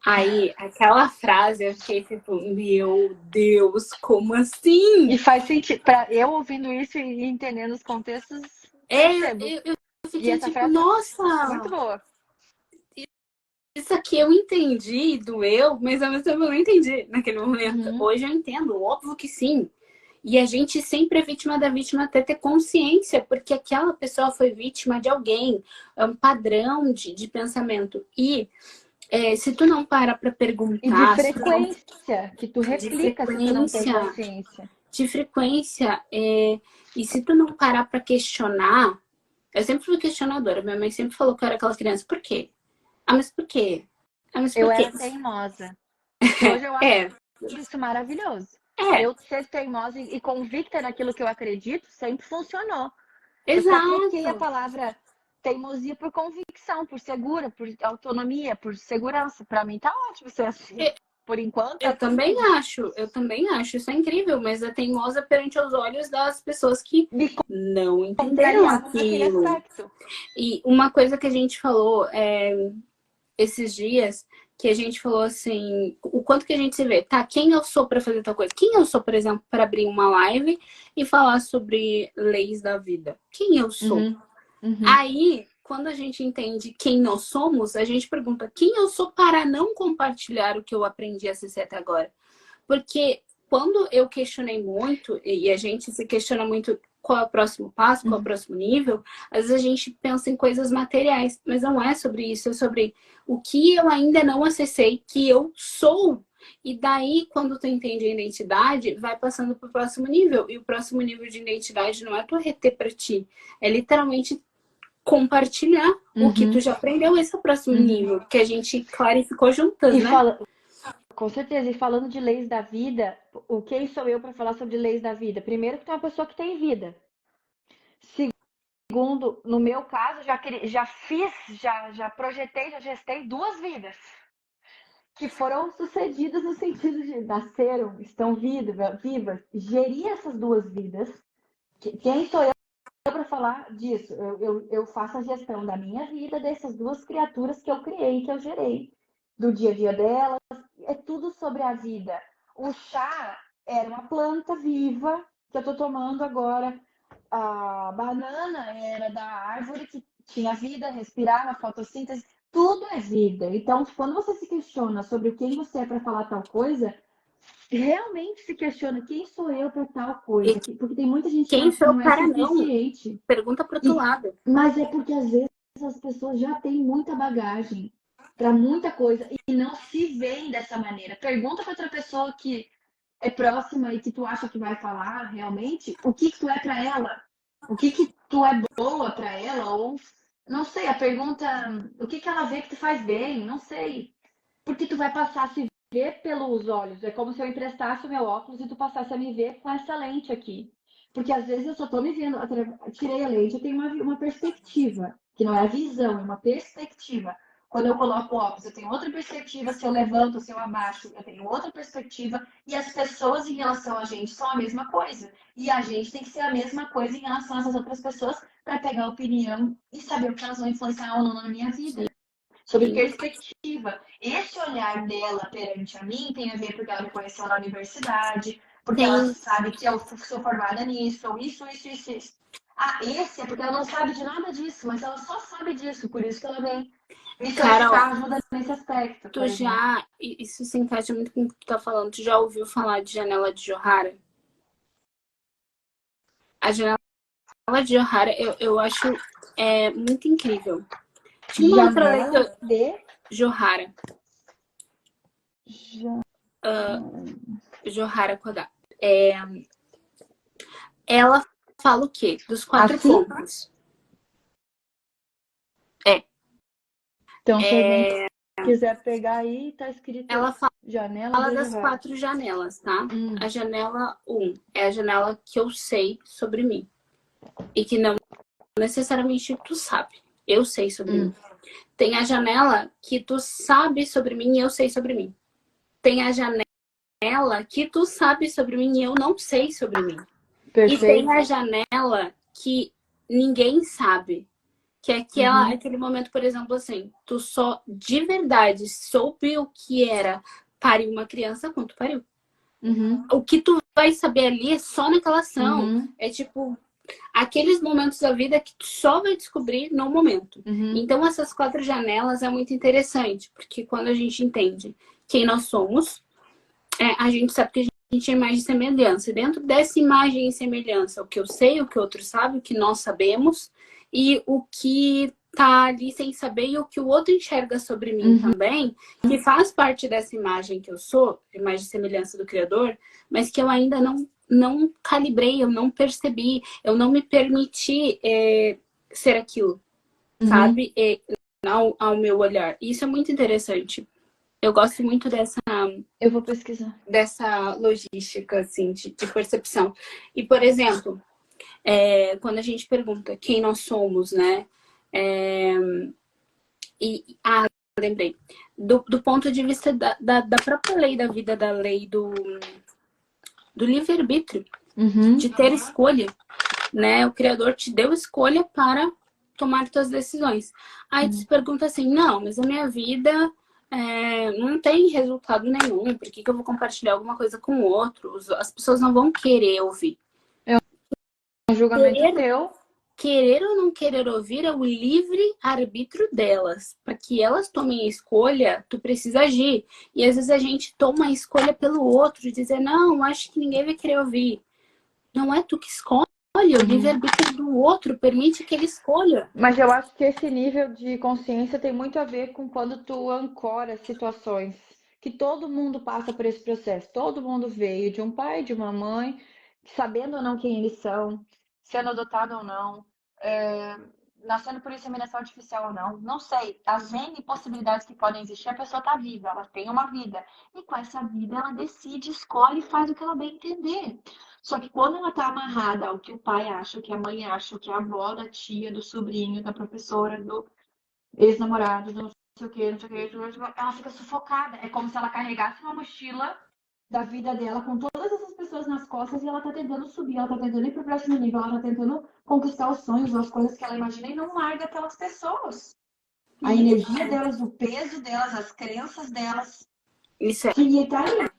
Aí, aquela frase, eu fiquei tipo, meu Deus, como assim? E faz sentido. Para eu ouvindo isso e entendendo os contextos, percebo. Eu E fiquei essa tipo, frase é muito nossa, boa. isso aqui eu entendi, doeu, mas ao mesmo tempo eu não entendi naquele momento. Uhum. Hoje eu entendo, óbvio que sim. E a gente sempre é vítima da vítima até ter consciência, porque aquela pessoa foi vítima de alguém, é um padrão de pensamento. E se tu não para pra E de perguntar, se tu não... frequência, que tu de replica se tu não tem frequência, consciência. de frequência, e se tu não parar pra questionar, eu sempre fui questionadora, minha mãe sempre falou que eu era aquela criança, por quê? Ah, mas por quê? Ah, mas Eu por quê? era teimosa. E hoje eu acho É, isso maravilhoso. é, Eu ser teimosa e convicta naquilo que eu acredito sempre funcionou. Eu só troquei a exato. palavra teimosia por convicção, por segura, por autonomia, por segurança. Para mim tá ótimo ser assim. Por enquanto tá tudo lindo. Eu também acho, isso é incrível, mas é teimosa perante os olhos das pessoas que Me não entenderam contrariava naquele aquilo. aspecto. E uma coisa que a gente falou esses dias, que a gente falou assim, o quanto que a gente se vê, tá? Quem eu sou para fazer tal coisa? Quem eu sou, por exemplo, para abrir uma live e falar sobre leis da vida? Quem eu sou? Uhum. Aí, quando a gente entende quem nós somos, a gente pergunta quem eu sou para não compartilhar o que eu aprendi a ser até agora. Porque quando eu questionei muito, e a gente se questiona muito qual é o próximo passo, qual é o próximo nível, às vezes a gente pensa em coisas materiais, mas não é sobre isso, é sobre o que eu ainda não acessei, que eu sou. E daí, quando tu entende a identidade, vai passando para o próximo nível. E o próximo nível de identidade não é tu reter para ti, é literalmente compartilhar o que tu já aprendeu. Esse é o próximo nível, que a gente clarificou juntas, E né? fala, com certeza, e falando de leis da vida, o quem sou eu para falar sobre leis da vida? Primeiro, que tu é uma pessoa que tem vida. Segundo, no meu caso, já fiz, já projetei, já gestei duas vidas que foram sucedidas no sentido de nasceram, estão vivas, gerir essas duas vidas. Quem sou eu para falar disso? Eu faço a gestão da minha vida, dessas duas criaturas que eu criei, que eu gerei, do dia a dia delas. É tudo sobre a vida. O chá era uma planta viva que eu estou tomando agora. A banana era da árvore que tinha vida, respirava, fotossíntese. Tudo é vida. Então, quando você se questiona sobre quem você é para falar tal coisa, realmente se questiona quem sou eu para tal coisa. E Porque tem muita gente que quem acha que sou não é para não? suficiente. Pergunta pro outro E, lado. mas é porque às vezes as pessoas já têm muita bagagem para muita coisa e não se veem dessa maneira. Pergunta para outra pessoa que é próxima e que tu acha que vai falar realmente o que tu é para ela, o que tu é boa para ela, ou não sei, a pergunta, o que ela vê que tu faz bem, não sei. Porque tu vai passar a se ver pelos olhos. É como se eu emprestasse o meu óculos e tu passasse a me ver com essa lente aqui. Porque às vezes eu só tô me vendo, tirei a lente, eu tenho uma perspectiva, que não é a visão, é uma perspectiva. Quando eu coloco o óculos, eu tenho outra perspectiva. Se eu levanto, se eu abaixo, eu tenho outra perspectiva. E as pessoas em relação a gente são a mesma coisa. E a gente tem que ser a mesma coisa em relação a essas outras pessoas para pegar opinião e saber o que elas vão influenciar ou não na minha vida. Sobre Sim. perspectiva. Esse olhar dela perante a mim tem a ver porque ela me conheceu na universidade, porque ela Tem, sabe que eu sou formada nisso, ou isso. Ah, esse é porque ela não sabe de nada disso, mas ela só sabe disso, por isso que ela vem me Carol, solicitar ajuda nesse aspecto, por tu exemplo. já, isso se encaixa muito com o que tu tá falando, tu já ouviu falar de janela de Johara? A janela de Johara eu acho muito incrível. Tinha uma outra lei que Janela eu, de. Johara, Ja- Johara Koda. É, ela fala o quê? Dos quatro Assim? pontos. É, Então, se alguém é, quiser pegar aí, tá escrito ela Janela fala de das Johara. quatro janelas, tá? A Hum, janela um é a janela que eu sei sobre mim. E que não necessariamente tu sabe. Eu sei sobre mim. hum, Tem a janela que tu sabe sobre mim e eu sei sobre mim. Tem a janela que tu sabe sobre mim e eu não sei sobre mim. E tem perfeito. a janela que ninguém sabe. Que é Uhum, aquele momento, por exemplo, assim, tu só de verdade soube o que era parir uma criança quando tu pariu. uhum, O que tu vai saber ali é só naquela ação. uhum, É tipo, aqueles momentos da vida que tu só vai descobrir no momento. uhum, Então, essas quatro janelas é muito interessante, porque quando a gente entende quem nós somos, a gente sabe que a gente é imagem e semelhança. E dentro dessa imagem e semelhança, o que eu sei, o que o outro sabe, o que nós sabemos, e o que tá ali sem saber e o que o outro enxerga sobre mim uhum. também, que faz parte dessa imagem que eu sou, imagem e semelhança do Criador, mas que eu ainda não calibrei, eu não percebi, eu não me permiti ser aquilo, Uhum. sabe? Ao meu olhar. E isso é muito interessante. Eu gosto muito Eu vou pesquisar. dessa logística, assim, de percepção. E, por exemplo, quando a gente pergunta quem nós somos, né? É, lembrei. Do ponto de vista da própria lei da vida, da lei do livre-arbítrio, de Uhum, ter escolha, né? O Criador te deu escolha para tomar suas decisões. Aí tu se uhum. pergunta assim, não, mas a minha vida não tem resultado nenhum, por que eu vou compartilhar alguma coisa com o outro? As pessoas não vão querer ouvir. É um julgamento Querer, teu. querer ou não querer ouvir é o livre arbítrio delas. Para que elas tomem a escolha, tu precisa agir. E às vezes a gente toma a escolha pelo outro, de dizer, não, acho que ninguém vai querer ouvir. Não é tu que escolhe, o Uhum. livre-arbítrio do outro permite que ele escolha. Mas eu acho que esse nível de consciência tem muito a ver com quando tu ancora situações que todo mundo passa por esse processo. Todo mundo veio de um pai, de uma mãe, sabendo ou não quem eles são, sendo adotado ou não, é, nascendo por inseminação artificial ou não. Não sei. As N possibilidades que podem existir, a pessoa está viva, ela tem uma vida. E com essa vida, ela decide, escolhe e faz o que ela bem entender. Só que quando ela está amarrada ao que o pai acha, o que a mãe acha, o que a avó, da tia, do sobrinho, da professora, do ex-namorado, do não sei o que, não sei o que, ela fica sufocada. É como se ela carregasse uma mochila da vida dela com todas essas pessoas nas costas e ela tá tentando subir, ela tá tentando ir pro próximo nível, ela tá tentando conquistar os sonhos, as coisas que ela imagina e não larga aquelas pessoas. A E energia delas, o peso delas, as crenças delas. isso é. E tá aí,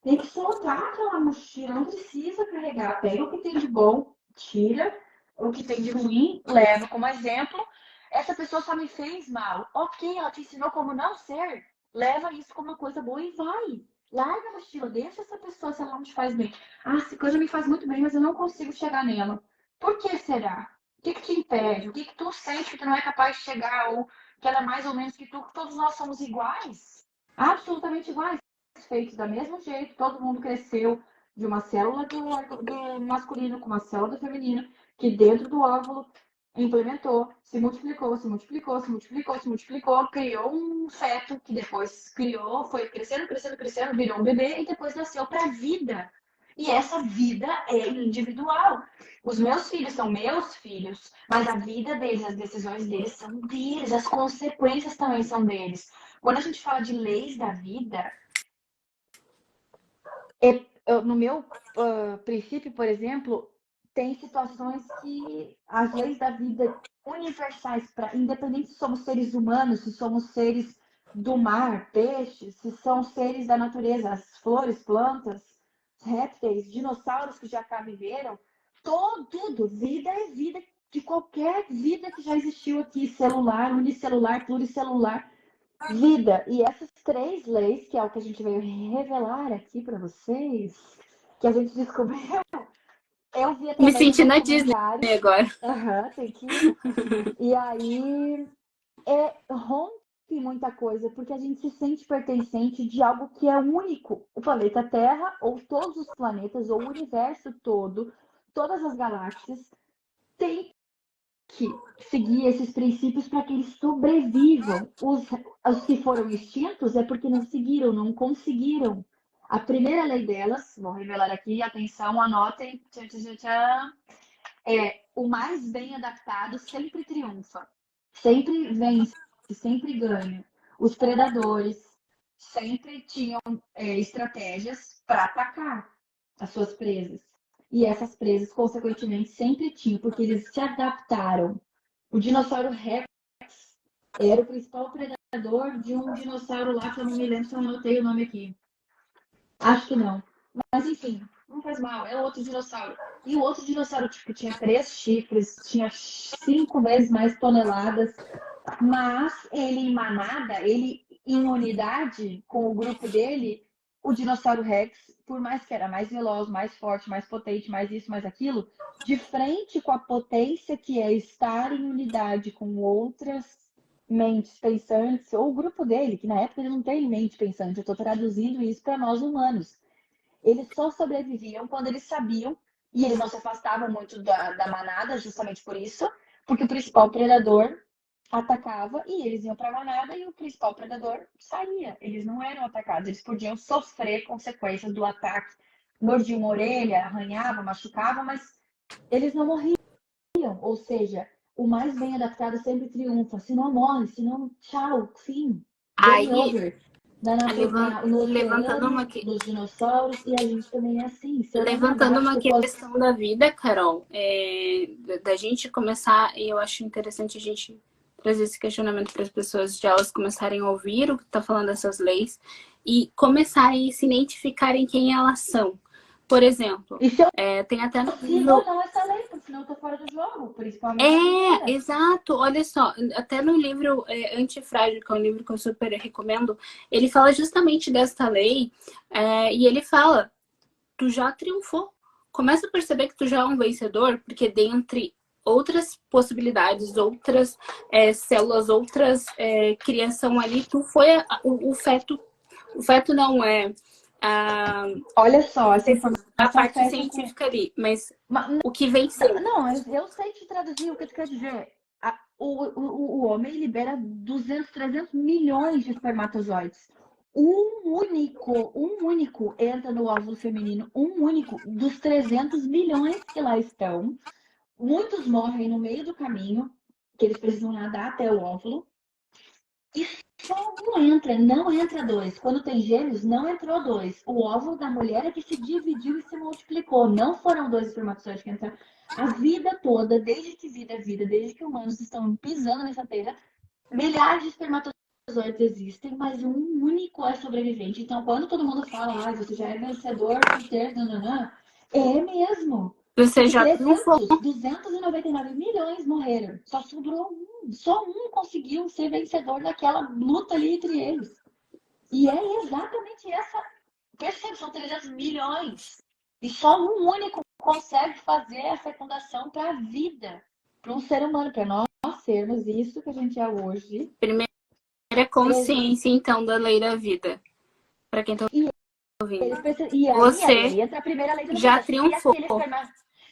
tem que soltar aquela mochila, não precisa carregar. Pega o que tem de bom, tira o que tem de ruim, leva como exemplo. Essa pessoa só me fez mal. Ok, ela te ensinou como não ser. Leva isso como uma coisa boa e vai. Larga a mochila, deixa essa pessoa se ela não te faz bem. Ah, essa coisa me faz muito bem, mas eu não consigo chegar nela. Por que será? O que te impede? O que tu sente que tu não é capaz de chegar? Ou que ela é mais ou menos que tu? Que todos nós somos iguais. Absolutamente iguais. Feitos do mesmo jeito. Todo mundo cresceu de uma célula do masculino com uma célula do feminino. Que dentro do óvulo implementou, se multiplicou, se multiplicou, se multiplicou, se multiplicou, criou um feto que depois criou, foi crescendo, crescendo, crescendo, virou um bebê e depois nasceu para a vida. E essa vida é individual. Os meus filhos são meus filhos, mas a vida deles, as decisões deles são deles, as consequências também são deles. Quando a gente fala de leis da vida, no meu princípio, por exemplo, tem situações que as leis da vida universais, independente se somos seres humanos, se somos seres do mar, peixes, se são seres da natureza, as flores, plantas, répteis, dinossauros que já cá viveram, tudo, vida é vida de qualquer vida que já existiu aqui, celular, unicelular, pluricelular, vida. E essas três leis, que é o que a gente veio revelar aqui para vocês, que a gente descobriu, eu vi Me através de senti na Disney documentários. agora. Tem que ir. E aí rompe muita coisa, porque a gente se sente pertencente de algo que é único. O planeta Terra, ou todos os planetas, ou o universo todo, todas as galáxias, têm que seguir esses princípios para que eles sobrevivam. Os que foram extintos é porque não seguiram, não conseguiram. A primeira lei delas, vou revelar aqui, atenção, anotem, é o mais bem adaptado sempre triunfa, sempre vence, sempre ganha. Os predadores sempre tinham estratégias para atacar as suas presas. E essas presas, consequentemente, sempre tinham, porque eles se adaptaram. O dinossauro Rex era o principal predador de um dinossauro lá, que eu não me lembro se eu anotei o nome aqui. Acho que não. Mas enfim, não faz mal, é outro dinossauro. E o outro dinossauro, tipo, tinha 3 chifres, tinha 5 vezes mais toneladas, mas ele em manada, ele em unidade com o grupo dele, o dinossauro Rex, por mais que era mais veloz, mais forte, mais potente, mais isso, mais aquilo, de frente com a potência que é estar em unidade com outras mentes pensantes, ou o grupo dele, que na época ele não tem mente pensante, eu estou traduzindo isso para nós humanos. Eles só sobreviviam quando eles sabiam, e eles não se afastavam muito da manada, justamente por isso, porque o principal predador atacava e eles iam para a manada e o principal predador saía. Eles não eram atacados, eles podiam sofrer consequências do ataque. Mordiam uma orelha, arranhavam, machucavam, mas eles não morriam. Ou seja, o mais bem adaptado sempre triunfa. Se não morre, se não, tchau, fim. Game Aí, over. No levantando oceano, uma, dos dinossauros, e a gente também é assim. Se eu não me levantando uma adapto, questão da vida, Carol, da gente começar, e eu acho interessante a gente trazer esse questionamento para as pessoas, de elas começarem a ouvir o que está falando dessas leis e começarem a se identificarem quem elas são. Por exemplo, e se eu tem até no sigo ou livro. não essa lei, porque senão eu tô fora do jogo, principalmente as mulheres. Exato. Olha só, até no livro Antifrágil, que é um livro que eu super recomendo, ele fala justamente desta lei, e ele fala: tu já triunfou. Começa a perceber que tu já é um vencedor, porque dentre outras possibilidades, outras células, outras criação ali, tu foi o feto. O feto não é Olha só, essa a informação parte fecha com. científica ali, mas Mas, o que venceu. não, eu sei te traduzir o que tu quer dizer. O homem libera 200, 300 milhões de espermatozoides. Um único entra no óvulo feminino, um único dos 300 milhões que lá estão. Muitos morrem no meio do caminho, que eles precisam nadar até o óvulo. E só um entra, não entra dois. Quando tem gêmeos, não entrou dois. O óvulo da mulher é que se dividiu e se multiplicou. Não foram dois espermatozoides que entraram. A vida toda, desde que vida é vida, desde que humanos estão pisando nessa terra, milhares de espermatozoides existem, mas um único é sobrevivente. Então, quando todo mundo fala, você já é vencedor por ter, nananã, é mesmo. Você Porque já triunfou. 299 milhões morreram. Só sobrou um. Só um conseguiu ser vencedor daquela luta ali entre eles. E é exatamente essa são 300 milhões. E só um único consegue fazer a fecundação para a vida, para um ser humano, para nós sermos isso que a gente é hoje. Primeira consciência, então, da lei da vida. Para quem tá ouvindo. E aí entra a primeira lei da vida. Já triunfou.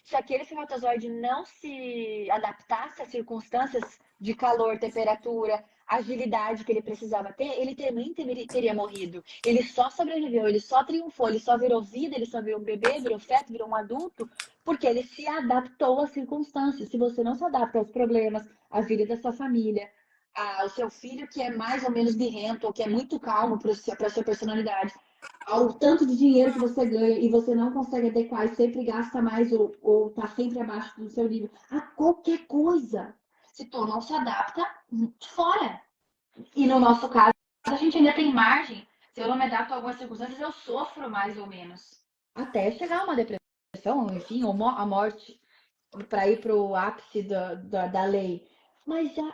Se aquele espermatozoide não se adaptasse às circunstâncias de calor, temperatura, agilidade que ele precisava ter, ele também teria morrido. Ele só sobreviveu, ele só triunfou, ele só virou vida, ele só virou um bebê, virou feto, virou um adulto, porque ele se adaptou às circunstâncias. Se você não se adapta aos problemas, à vida da sua família, ao seu filho que é mais ou menos birrento, ou que é muito calmo para a sua personalidade, ao tanto de dinheiro que você ganha e você não consegue adequar e sempre gasta mais ou tá sempre abaixo do seu nível, a qualquer coisa, se tu não se adapta, fora. E no nosso caso, a gente ainda tem margem. Se eu não me adapto a algumas circunstâncias, eu sofro mais ou menos. Até chegar a uma depressão, enfim, ou a morte, para ir para o ápice da lei. Mas já,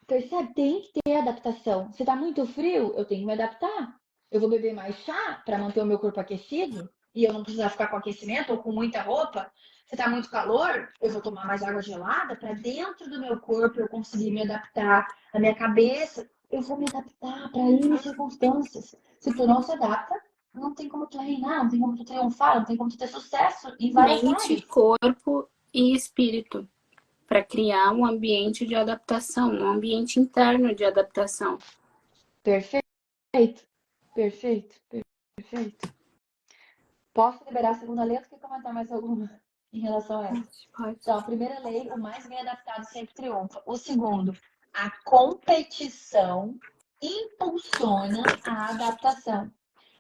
percebe? Tem que ter adaptação. Se tá muito frio, eu tenho que me adaptar. Eu vou beber mais chá para manter o meu corpo aquecido e eu não precisar ficar com aquecimento ou com muita roupa. Se tá muito calor, eu vou tomar mais água gelada para dentro do meu corpo eu conseguir me adaptar. A minha cabeça, eu vou me adaptar para N circunstâncias. Se tu não se adapta, não tem como tu reinar, não tem como tu triunfar, não tem como tu ter sucesso em várias áreas. Mente, corpo e espírito. Para criar um ambiente de adaptação, um ambiente interno de adaptação. Perfeito. Perfeito. Posso liberar a segunda lei ou quer comentar mais alguma em relação a essa? Pode. Então, a primeira lei, o mais bem adaptado sempre triunfa. O segundo, a competição impulsiona a adaptação.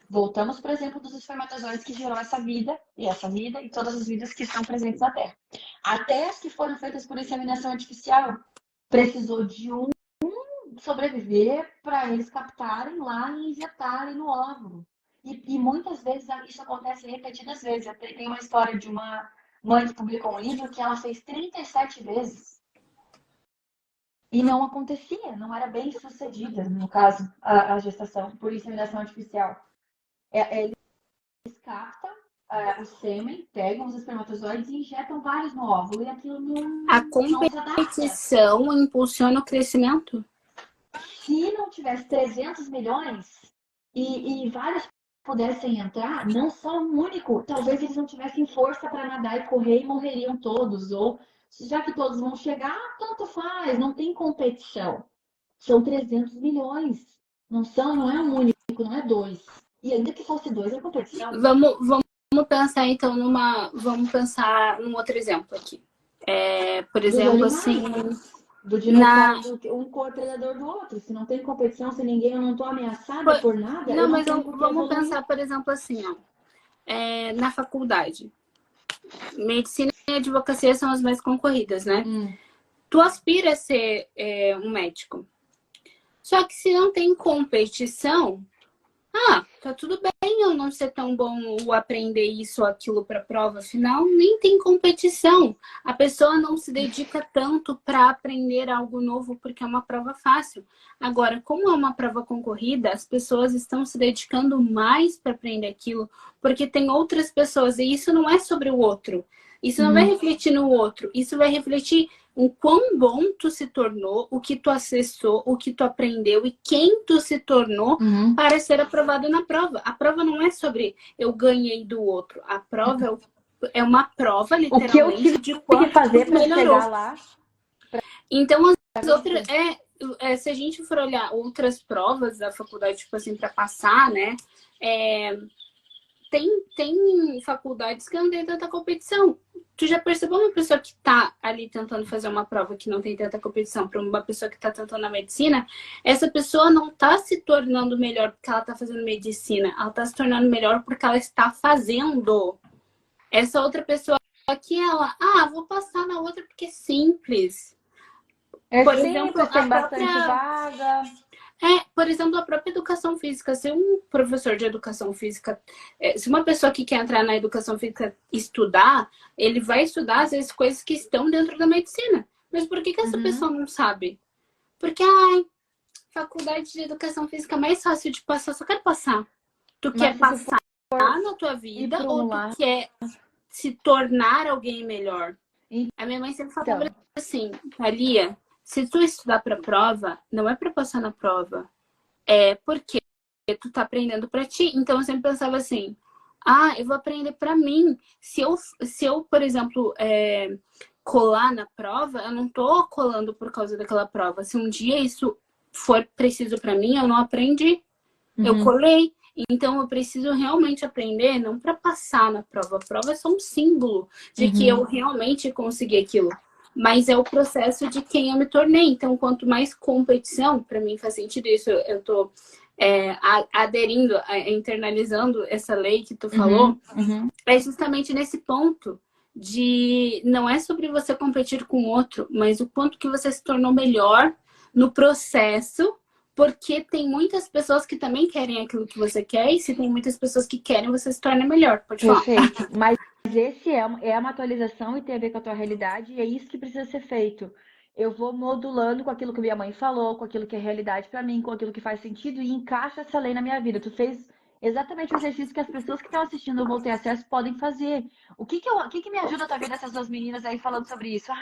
Voltamos, por exemplo, dos espermatozoides que gerou essa vida e todas as vidas que estão presentes na Terra. Até as que foram feitas por inseminação artificial, precisou de um sobreviver para eles captarem lá e injetarem no óvulo. E muitas vezes isso acontece repetidas vezes. Tem uma história de uma mãe que publicou um livro que ela fez 37 vezes. E não acontecia, não era bem sucedida, no caso, a gestação por inseminação artificial. Eles captam o sêmen, pegam os espermatozoides e injetam vários no óvulo. E aquilo A competição impulsiona o crescimento? Se não tivesse 300 milhões e vários pudessem entrar, não só um único, talvez eles não tivessem força para nadar e correr e morreriam todos. Ou, já que todos vão chegar, tanto faz, não tem competição. São 300 milhões. Não é um único, não é dois. E ainda que fosse dois, é competição. Vamos pensar então Vamos pensar num outro exemplo aqui. Por exemplo, assim. Do dinossauro, um co-predador do outro. Se não tem competição, se ninguém, eu não estou ameaçada por nada. Não, mas vamos pensar, por exemplo, assim, ó. Na faculdade. Medicina e advocacia são as mais concorridas, né? Tu aspira a ser um médico. Só que se não tem competição, tá tudo bem eu não ser tão bom ou aprender isso ou aquilo para a prova final, nem tem competição. A pessoa não se dedica tanto para aprender algo novo porque é uma prova fácil. Agora, como é uma prova concorrida, as pessoas estão se dedicando mais para aprender aquilo porque tem outras pessoas e isso não é sobre o outro. Isso não vai refletir no outro, isso vai refletir o quão bom tu se tornou, o que tu acessou, o que tu aprendeu e quem tu se tornou para ser aprovado na prova. A prova não é sobre eu ganhei do outro. A prova é uma prova, literalmente, o que eu tive de quanto que fazer para chegar lá. Então, as outras... se a gente for olhar outras provas da faculdade, tipo assim, para passar, né? Tem faculdades que não tem tanta competição. Tu já percebeu uma pessoa que tá ali tentando fazer uma prova que não tem tanta competição para uma pessoa que tá tentando a medicina? Essa pessoa não tá se tornando melhor porque ela tá fazendo medicina. Ela tá se tornando melhor porque ela está fazendo. Essa outra pessoa aqui, ela... vou passar na outra porque é simples. Por exemplo, tem bastante vaga... Por exemplo, a própria educação física. Se um professor de educação física, se uma pessoa que quer entrar na educação física estudar, ele vai estudar, às vezes, coisas que estão dentro da medicina. Mas por que essa pessoa não sabe? Porque, faculdade de educação física é mais fácil de passar, só quero passar. Tu quer passar. na tua ir vida para ou um tu lado. quer se tornar alguém melhor? A minha mãe sempre falava Então, assim, Thalia, se tu estudar pra prova, não é pra passar na prova, é porque tu tá aprendendo pra ti. Então eu sempre pensava assim, eu vou aprender pra mim. Se eu por exemplo, colar na prova, eu não tô colando por causa daquela prova. Se um dia isso for preciso pra mim, eu não aprendi. Eu colei. Então eu preciso realmente aprender, não para passar na prova. A prova é só um símbolo de que eu realmente consegui aquilo. Mas é o processo de quem eu me tornei. Então, quanto mais competição, para mim faz sentido isso. Eu tô aderindo, internalizando essa lei que tu falou. É justamente nesse ponto de não é sobre você competir com o outro, mas o quanto que você se tornou melhor no processo, porque tem muitas pessoas que também querem aquilo que você quer, e se tem muitas pessoas que querem, você se torna melhor. Pode falar. Perfeito. Mas esse é uma atualização e tem a ver com a tua realidade, e é isso que precisa ser feito. Eu vou modulando com aquilo que minha mãe falou, com aquilo que é realidade pra mim, com aquilo que faz sentido e encaixa essa lei na minha vida. Tu fez exatamente o exercício que as pessoas que estão assistindo o Vou Ter Acesso podem fazer. O que me ajuda a ver dessas duas meninas aí falando sobre isso?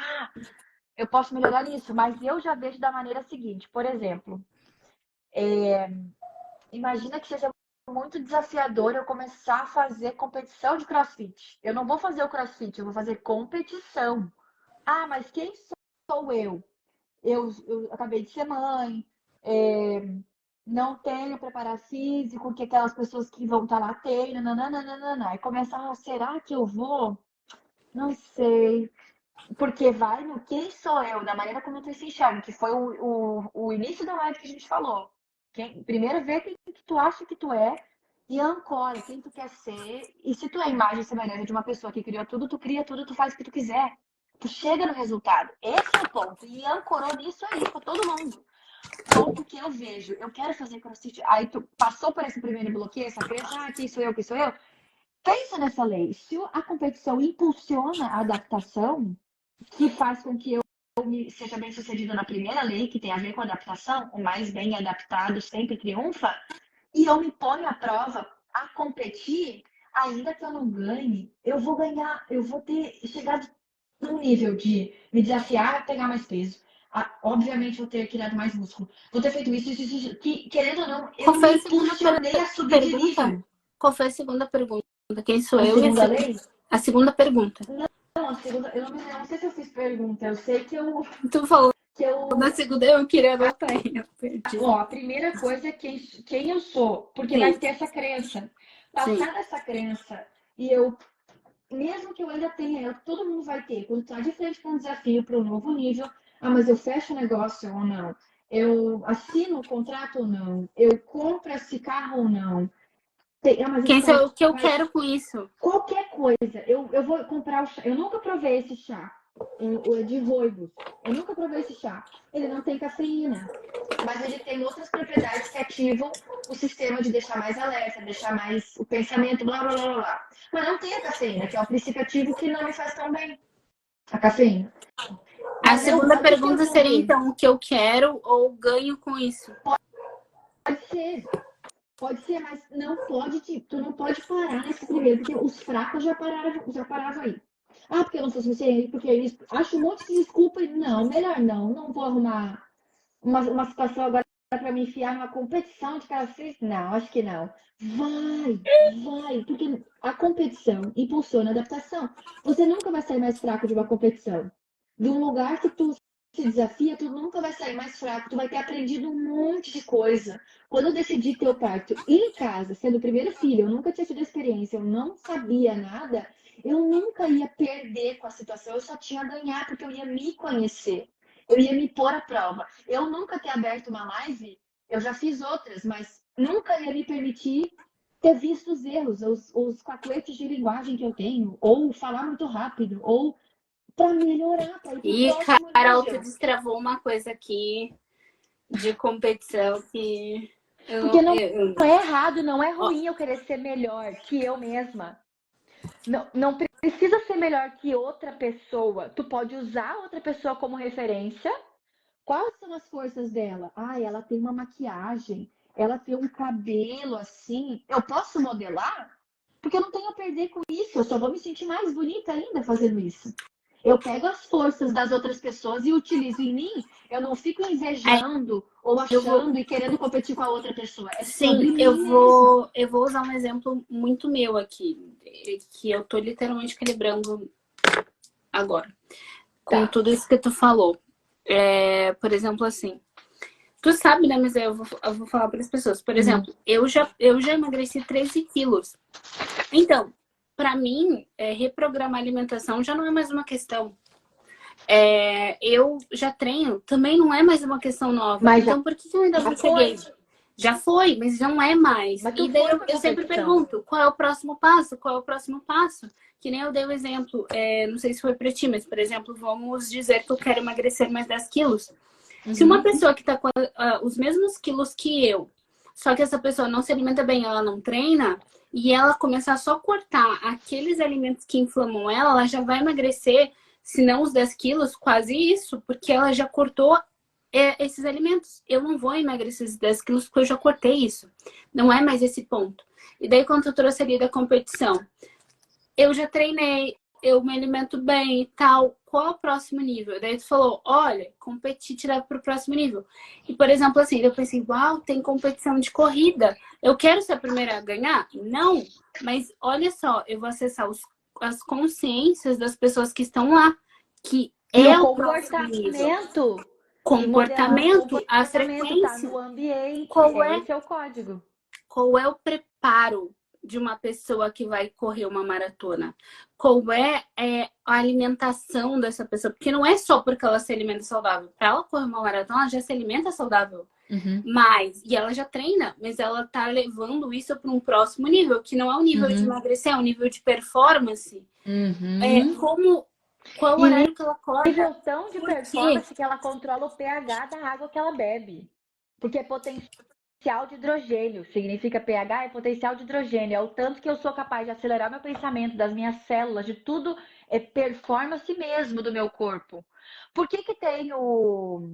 Eu posso melhorar nisso, mas eu já vejo da maneira seguinte. Por exemplo, imagina que seja muito desafiador eu começar a fazer competição de CrossFit. Eu não vou fazer o CrossFit, eu vou fazer competição. Mas quem sou eu? Eu acabei de ser mãe, não tenho preparo físico, que aquelas pessoas que vão estar lá têm, nananana. Aí começa, será que eu vou? Não sei. Porque vai no quem sou eu, da maneira como tu se enxerga, que foi o início da live que a gente falou. Primeiro vê quem que tu acha que tu é e ancora quem tu quer ser. E se tu é a imagem e semelhança de uma pessoa que criou tudo, tu cria tudo, tu faz o que tu quiser. Tu chega no resultado. Esse é o ponto. E ancorou nisso aí pra todo mundo. Ponto que eu vejo. Eu quero fazer CrossFit. Aí tu passou por esse primeiro bloqueio, essa crença, quem sou eu, quem sou eu? Pensa nessa lei. Se a competição impulsiona a adaptação, que faz com que eu seja bem sucedida na primeira lei, que tem a ver com adaptação, o mais bem adaptado sempre triunfa, e eu me ponho à prova a competir, ainda que eu não ganhe, eu vou ganhar, eu vou ter chegado num nível de me desafiar a pegar mais peso. Obviamente vou ter criado mais músculo. Vou ter feito isso, que, querendo ou não, eu Qual foi me a segunda impulsionei a subir de pergunta? nível. Qual foi a segunda pergunta? Quem sou A eu? segunda lei? A segunda pergunta. Não, a segunda, eu não sei se eu fiz pergunta, eu sei Tu falou que eu da segunda, eu queria anotar aí, eu perdi. a primeira coisa é quem eu sou, porque vai Sim, ter essa crença. sim. Passar dessa crença e eu, mesmo que eu ainda tenha, todo mundo vai ter, quando está de frente com um desafio para um novo nível, mas eu fecho o negócio ou não? Eu assino o contrato ou não? Eu compro esse carro ou não? Mas Quem isso sou vai, eu? O que eu quero com isso? qualquer coisa. Eu vou comprar o chá. Eu nunca provei esse chá, o de rooibos. Eu nunca provei esse chá. Ele não tem cafeína, mas ele tem outras propriedades que ativam o sistema de deixar mais alerta, deixar mais o pensamento, blá, blá, blá, blá. Mas não tem a cafeína, que é o princípio ativo que não me faz tão bem, a cafeína. A Mas segunda o que eu pergunta vou seria, ver? então, o que eu quero ou ganho com isso? Pode ser, mas não pode, tu não pode parar nesse primeiro, porque os fracos já paravam aí. Porque eu não sou suficiente, porque eles acho um monte de desculpa e não, melhor não, não vou arrumar uma situação agora para me enfiar numa competição de CrossFit? Não, acho que não. Vai, porque a competição impulsiona a adaptação. Você nunca vai sair mais fraco de uma competição. De um lugar que tu se desafia, tu nunca vai sair mais fraco, tu vai ter aprendido um monte de coisa. Quando eu decidi ter o parto em casa, sendo o primeiro filho, eu nunca tinha tido experiência, eu não sabia nada, eu nunca ia perder com a situação, eu só tinha a ganhar, porque eu ia me conhecer. Eu ia me pôr à prova. Eu nunca ter aberto uma live, eu já fiz outras, mas nunca ia me permitir ter visto os erros, os cacuetes de linguagem que eu tenho, ou falar muito rápido, ou para melhorar, para ir para o E, próximo Carol, tu nível. destravou uma coisa aqui de competição que eu Porque não. não Eu- é errado, não é ó, ruim eu querer ser melhor que eu mesma. Não, não precisa ser melhor que outra pessoa. Tu pode usar outra pessoa como referência. Quais são as forças dela? Ela tem uma maquiagem, ela tem um cabelo assim. Eu posso modelar? Porque eu não tenho a perder com isso, eu só vou me sentir mais bonita ainda fazendo isso. Eu pego as forças das outras pessoas e utilizo em mim, eu não fico Aí invejando ou eu vou, achando e querendo competir com a outra pessoa. É sim, sobre mim mesma. eu vou usar um exemplo muito meu aqui, que eu tô literalmente calibrando agora, com Tá. tudo isso que tu falou. Por exemplo, assim, tu sabe, né, mas eu vou falar para as pessoas. Por Uhum. exemplo, eu já emagreci 13 quilos. Então, para mim, reprogramar a alimentação já não é mais uma questão. Eu já treino, também não é mais uma questão nova. Mas já Então, por que eu ainda não cheguei? foi. Já foi, mas não é mais. Mas tu E daí foi pra eu sempre competição. pergunto, qual é o próximo passo? Qual é o próximo passo? Que nem eu dei o exemplo, não sei se foi pra ti, mas, por exemplo, vamos dizer que eu quero emagrecer mais 10 quilos. Se uma Uhum. pessoa que tá com os mesmos quilos que eu, só que essa pessoa não se alimenta bem, ela não treina, e ela começar só a cortar aqueles alimentos que inflamam ela já vai emagrecer, se não os 10 quilos, quase isso, porque ela já cortou esses alimentos. Eu não vou emagrecer esses 10 quilos porque eu já cortei isso. Não é mais esse ponto. E daí, quando eu trouxe ali da competição, eu já treinei, eu me alimento bem e tal. Qual é o próximo nível? Daí tu falou, olha, competir te leva pro próximo nível. E, por exemplo, assim, eu pensei, uau, tem competição de corrida. Eu quero ser a primeira a ganhar? Não. Mas olha só, eu vou acessar as consciências das pessoas que estão lá, que E o é o próximo nível. comportamento. E modelar o Comportamento, a comportamento, tá frequência. no ambiente. Qual é Esse é o código. qual é o preparo de uma pessoa que vai correr uma maratona? Qual a alimentação dessa pessoa? Porque não é só porque ela se alimenta saudável. Para ela correr uma maratona, ela já se alimenta saudável. Uhum. E ela já treina, mas ela tá levando isso para um próximo nível, que não é o nível de Uhum. emagrecer, é o nível de performance. Uhum. Qual é o E horário que ela acorda? nível tão de Por quê? performance que ela controla o pH da água que ela bebe. Porque é potencial de hidrogênio. Significa pH é potencial de hidrogênio. É o tanto que eu sou capaz de acelerar meu pensamento, das minhas células, de tudo. É performance mesmo do meu corpo. Por que que tem o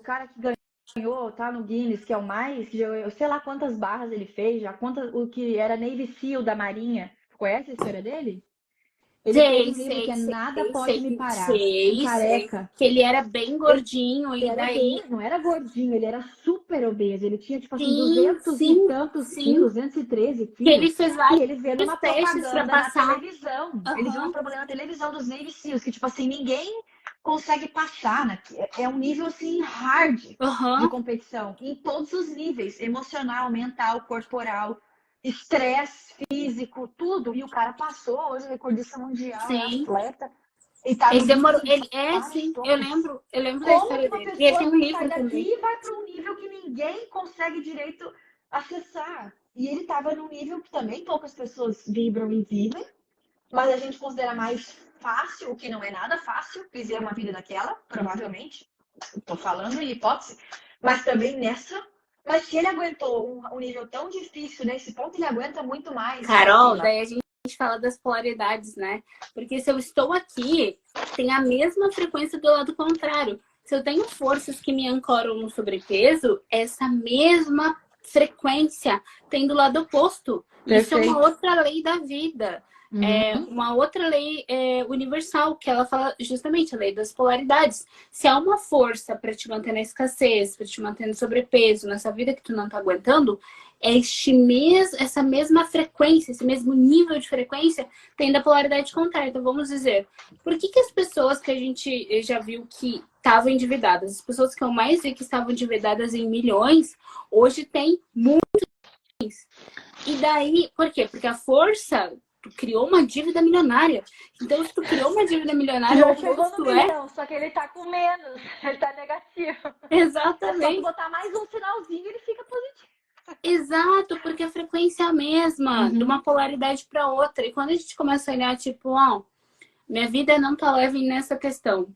cara que ganhou, tá no Guinness, que é o mais, eu sei lá quantas barras ele fez, já quantas, o que era Navy SEAL da Marinha. Conhece a história dele? Ele fez Sei, um livro que sei, é sei, Nada Pode sei, Me Parar. Um sei. careca. Que ele era bem Ele gordinho e era bem, daí não era gordinho, ele era super obeso. Ele tinha, tipo assim, sim, 200 e sim, tantos sim. quilos, 213 Que ele quilos. fez E vários ele vê numa testes para propaganda na passar. televisão. Ele viu uma Aham, propaganda na televisão dos Navy SEALs, que, tipo assim, ninguém consegue passar, né? É um nível, assim, hard de aham, competição. Em todos os níveis. Emocional, mental, corporal, estresse físico, tudo. E o cara passou, hoje é recordista mundial, é sim. atleta. E tá Ele nos demorou. principais Sim, tops. eu lembro da Como que história uma dele. E ele tem pessoa um sai livro daqui também. e vai para um nível que ninguém consegue direito acessar? E ele estava num nível que também poucas pessoas vibram e vivem, mas a gente considera mais fácil, o que não é nada fácil, viver uma vida daquela, provavelmente. Estou falando em hipótese, mas também nessa. Mas se ele aguentou um nível tão difícil nesse ponto, ele aguenta muito mais Carol, acima. daí a gente fala das polaridades, né? Porque se eu estou aqui, tem a mesma frequência do lado contrário. Se eu tenho forças que me ancoram no sobrepeso, essa mesma frequência tem do lado oposto. Isso é uma Perfeito. outra lei da vida. É Uhum. uma outra lei universal, que ela fala justamente a lei das polaridades. Se há uma força para te manter na escassez, para te manter no sobrepeso, nessa vida que tu não tá aguentando, essa mesma frequência, esse mesmo nível de frequência tem da polaridade contrária. Então, vamos dizer, por que as pessoas que a gente já viu que estavam endividadas, as pessoas que eu mais vi que estavam endividadas em milhões, hoje tem muitos. E daí, por quê? Porque a força tu criou uma dívida milionária. Então, se tu criou uma dívida milionária, o Já chegou no oposto é milhão, só que ele tá com menos, ele tá negativo. É só tu exatamente. botar mais um sinalzinho e ele fica positivo. Exato, porque a frequência é a mesma, de uma Uhum. polaridade para outra. E quando a gente começa a olhar, tipo, ó, minha vida não tá leve nessa questão.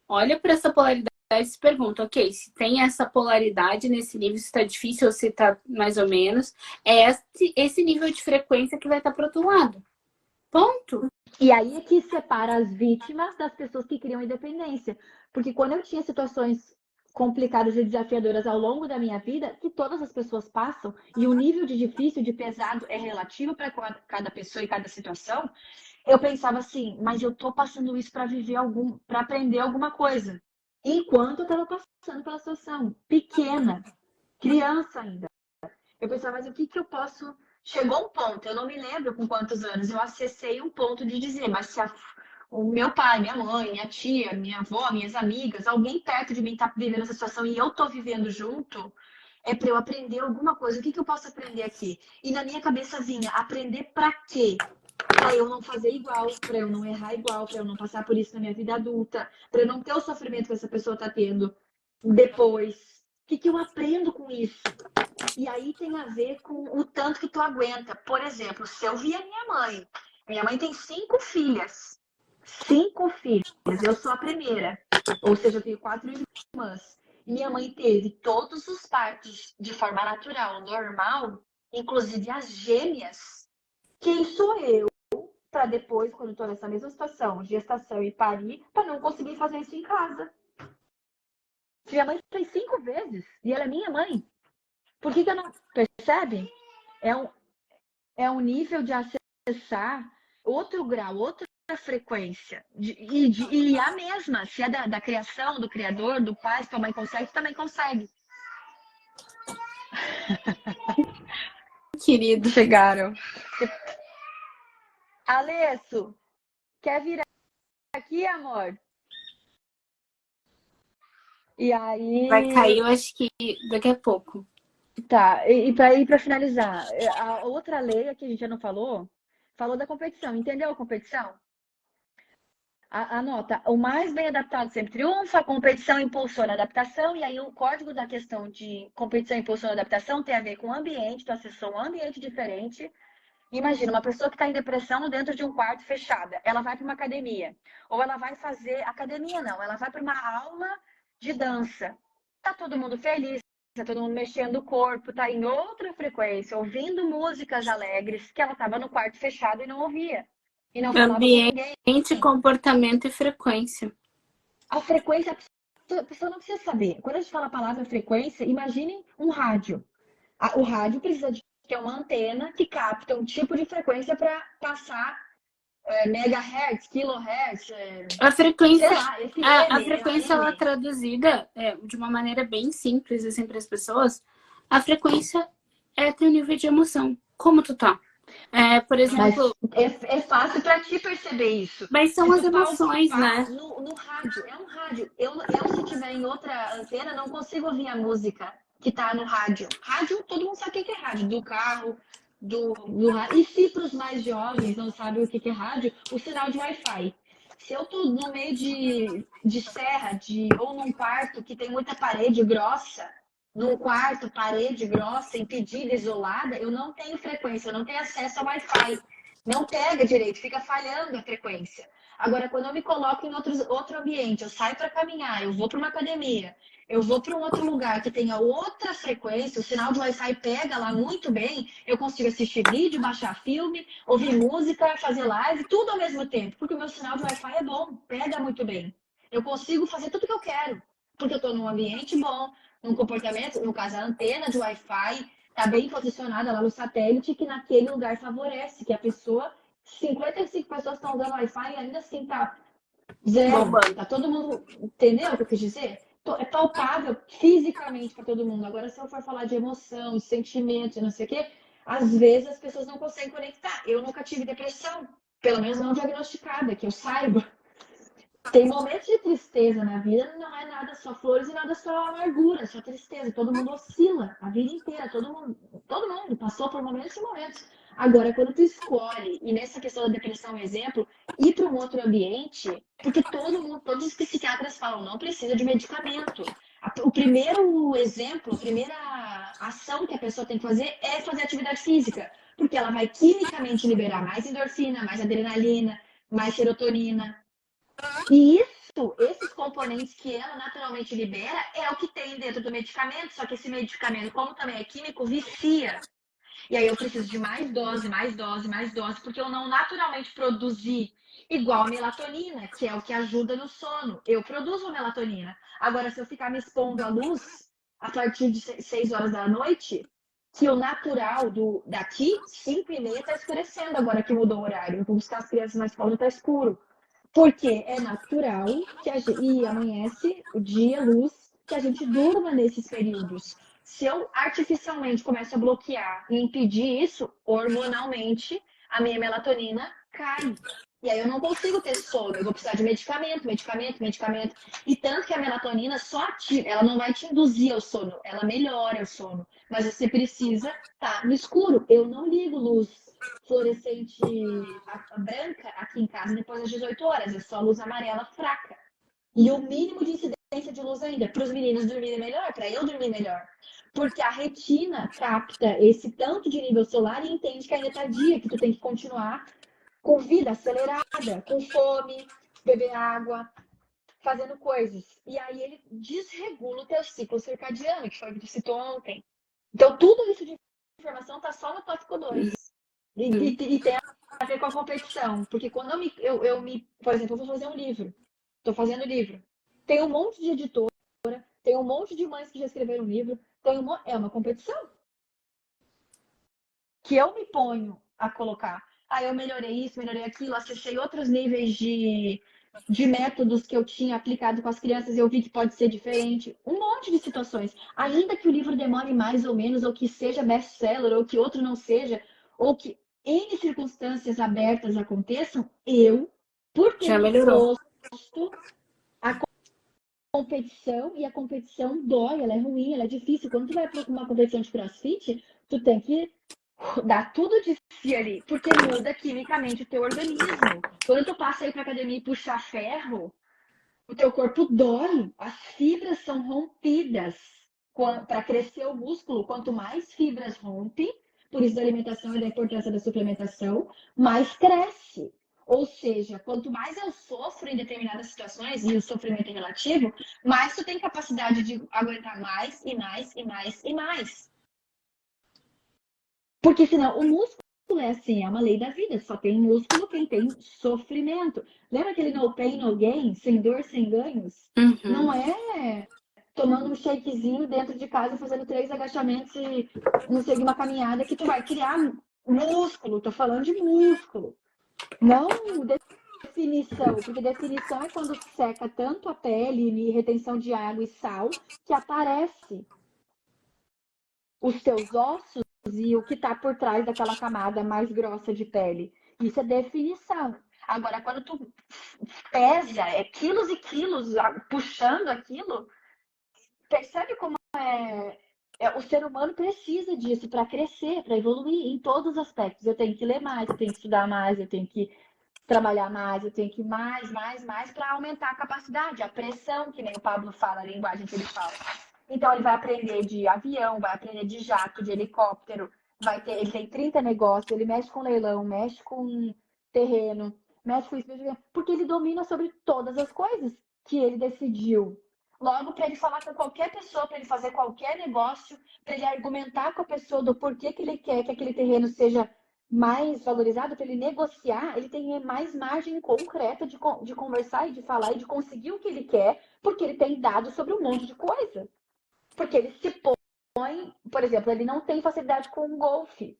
Olha para essa polaridade e se pergunta, ok, se tem essa polaridade nesse nível, se tá difícil ou se tá mais ou menos, é esse nível de frequência que vai estar pro outro lado. Ponto. E aí é que separa as vítimas das pessoas que criam independência. Porque quando eu tinha situações complicadas e desafiadoras ao longo da minha vida, que todas as pessoas passam, e o nível de difícil, de pesado é relativo para cada pessoa e cada situação, eu pensava assim, mas eu tô passando isso para para aprender alguma coisa. Enquanto eu estava passando pela situação, pequena, criança ainda. Eu pensava, mas o que eu posso. Chegou um ponto, eu não me lembro com quantos anos, eu acessei um ponto de dizer, mas se o meu pai, minha mãe, minha tia, minha avó, minhas amigas, alguém perto de mim está vivendo essa situação e eu estou vivendo junto, é para eu aprender alguma coisa. O que eu posso aprender aqui? E na minha cabeça vinha, aprender para quê? Para eu não fazer igual, para eu não errar igual, para eu não passar por isso na minha vida adulta, para eu não ter o sofrimento que essa pessoa está tendo depois. O que eu aprendo com isso? E aí tem a ver com o tanto que tu aguenta. Por exemplo, se eu vi a minha mãe tem 5 filhas. 5 filhas. Eu sou a primeira. Ou seja, eu tenho 4 irmãs. Minha mãe teve todos os partos de forma natural, normal, inclusive as gêmeas. Quem sou eu para depois, quando estou nessa mesma situação, gestação e parir, para não conseguir fazer isso em casa? Minha mãe fez 5 vezes e ela é minha mãe. Por que eu não. Percebe? É um nível de acessar outro grau, outra frequência. E a mesma. Se é da criação, do criador, do pai, se tua mãe consegue, tu também consegue. Querido. Chegaram. Alesso, quer vir aqui, amor? E aí. Vai cair, eu acho que daqui a pouco. Tá, e para finalizar, a outra lei que a gente já não falou da competição. Entendeu a competição? Anota, o mais bem adaptado sempre triunfa, a competição impulsiona a adaptação, e aí o código da questão de competição impulsiona a adaptação tem a ver com o ambiente, tu acessou um ambiente diferente. Imagina, uma pessoa que está em depressão dentro de um quarto fechada, ela vai para uma academia, ou ela vai fazer, academia não, ela vai para uma aula de dança. Tá todo mundo feliz, tá todo mundo mexendo o corpo, tá em outra frequência, ouvindo músicas alegres, que ela estava no quarto fechado e não ouvia. E não falava com ninguém. Ambiente, comportamento e frequência. A frequência, a pessoa não precisa saber. Quando a gente fala a palavra frequência, imaginem um rádio. O rádio precisa de ter uma antena que capta um tipo de frequência para passar megahertz, kilohertz, A frequência, sei lá, FM, a frequência ela é AM. traduzida de uma maneira bem simples assim para as pessoas. A frequência é teu nível de emoção. Como tu tá? Por exemplo. Mas é fácil para ti perceber isso. Mas são Se as tu emoções, né? no rádio, é um rádio. Eu, se tiver em outra antena, não consigo ouvir a música que tá no rádio. Rádio, todo mundo sabe o que é rádio. Do carro, do rádio. E se para os mais jovens não sabem o que é rádio, o sinal de Wi-Fi. Se eu tô no meio de serra, ou num quarto que tem muita parede grossa, num quarto, parede grossa, impedida, isolada, eu não tenho frequência, eu não tenho acesso ao Wi-Fi. Não pega direito, fica falhando a frequência. Agora, quando eu me coloco em outro ambiente, eu saio para caminhar, eu vou para uma academia, eu vou para um outro lugar que tenha outra frequência, o sinal de Wi-Fi pega lá muito bem, eu consigo assistir vídeo, baixar filme, ouvir música, fazer live, tudo ao mesmo tempo, porque o meu sinal de Wi-Fi é bom, pega muito bem. Eu consigo fazer tudo que eu quero, porque eu estou num ambiente bom, num comportamento, no caso a antena de Wi-Fi está bem posicionada lá no satélite, que naquele lugar favorece, que a pessoa, 55 pessoas estão usando Wi-Fi e ainda assim tá zero, tá todo mundo, entendeu o que eu quis dizer? É palpável fisicamente para todo mundo. Agora, se eu for falar de emoção, de sentimento, não sei o quê, às vezes as pessoas não conseguem conectar. Eu nunca tive depressão, pelo menos não diagnosticada, que eu saiba. Tem momentos de tristeza na vida, não é nada só flores e nada só amargura, só tristeza. Todo mundo oscila a vida inteira, todo mundo passou por momentos e momentos. Agora, quando tu escolhe, e nessa questão da depressão, um exemplo, ir para um outro ambiente, porque todos os psiquiatras falam, não precisa de medicamento. O primeiro exemplo, a primeira ação que a pessoa tem que fazer é fazer atividade física, porque ela vai quimicamente liberar mais endorfina, mais adrenalina, mais serotonina. E esses componentes que ela naturalmente libera é o que tem dentro do medicamento, só que esse medicamento, como também é químico, vicia. E aí eu preciso de mais dose, mais dose, mais dose, porque eu não naturalmente produzi igual a melatonina, que é o que ajuda no sono. Eu produzo a melatonina. Agora, se eu ficar me expondo à luz a partir de 6 horas da noite, que o natural daqui, 5h30, está escurecendo agora que mudou o horário. Eu vou buscar as crianças na escola, está escuro. Porque é natural e amanhece o dia, luz, que a gente durma nesses períodos. Se eu artificialmente começo a bloquear e impedir isso, hormonalmente, a minha melatonina cai. E aí eu não consigo ter sono, eu vou precisar de medicamento, medicamento, medicamento. E tanto que a melatonina só ativa, ela não vai te induzir ao sono, ela melhora o sono. Mas você precisa estar no escuro. Eu não ligo luz fluorescente branca aqui em casa depois das 18 horas, é só luz amarela fraca. E o mínimo de incidência de luz ainda, para os meninos dormirem melhor, para eu dormir melhor. Porque a retina capta esse tanto de nível solar e entende que ainda está dia, que tu tem que continuar com vida acelerada, com fome, beber água, fazendo coisas. E aí ele desregula o teu ciclo circadiano, que foi o que tu citou ontem. Então tudo isso de informação está só no tópico 2. E tem a ver com a competição. Porque quando por exemplo, eu vou fazer um livro. Estou fazendo livro. Tem um monte de editora, tem um monte de mães que já escreveram livro. É uma competição que eu me ponho a colocar. Ah, eu melhorei isso, melhorei aquilo, acessei outros níveis de métodos que eu tinha aplicado com as crianças e eu vi que pode ser diferente. Um monte de situações. Ainda que o livro demore mais ou menos, ou que seja best-seller, ou que outro não seja, ou que N circunstâncias abertas aconteçam, eu, por ter Já me melhorou. exposto à competição, e a competição dói, ela é ruim, ela é difícil. Quando tu vai para uma competição de CrossFit, tu tem que dá tudo de si ali, porque muda quimicamente o teu organismo. Quando tu passa aí pra academia e puxar ferro, o teu corpo dói, as fibras são rompidas para crescer o músculo. Quanto mais fibras rompe, por isso da alimentação e da importância da suplementação, mais cresce. Ou seja, quanto mais eu sofro em determinadas situações, e o sofrimento é relativo, mais tu tem capacidade de aguentar mais e mais e mais e mais. Porque senão o músculo é assim, é uma lei da vida. Só tem músculo quem tem sofrimento. Lembra aquele no pain, no gain? Sem dor, sem ganhos? Uhum. Não é tomando um shakezinho dentro de casa, fazendo 3 agachamentos e não sei, uma caminhada que tu vai criar músculo. Tô falando de músculo. Não definição, porque definição é quando seca tanto a pele e retenção de água e sal que aparece os teus ossos e o que está por trás daquela camada mais grossa de pele. Isso é definição. Agora, quando tu pesa, é quilos e quilos puxando aquilo, percebe como o ser humano precisa disso para crescer, para evoluir em todos os aspectos. Eu tenho que ler mais, eu tenho que estudar mais, eu tenho que trabalhar mais, eu tenho que mais, mais, mais para aumentar a capacidade, a pressão, que nem o Pablo fala, a linguagem que ele fala. Então ele vai aprender de avião, vai aprender de jato, de helicóptero, ele tem 30 negócios, ele mexe com leilão, mexe com terreno, mexe com isso, porque ele domina sobre todas as coisas que ele decidiu. Logo, para ele falar com qualquer pessoa, para ele fazer qualquer negócio, para ele argumentar com a pessoa do porquê que ele quer que aquele terreno seja mais valorizado, para ele negociar, ele tem mais margem concreta de conversar e de falar e de conseguir o que ele quer, porque ele tem dados sobre um monte de coisa. Porque ele se põe, por exemplo, ele não tem facilidade com o golfe.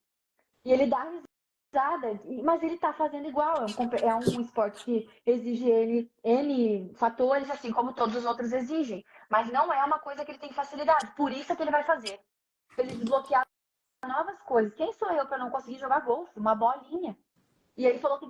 E ele dá risada, mas ele está fazendo igual. É um esporte que exige N fatores, assim como todos os outros exigem. Mas não é uma coisa que ele tem facilidade. Por isso é que ele vai fazer. Para ele desbloquear novas coisas. Quem sou eu para não conseguir jogar golfe? Uma bolinha. E ele falou que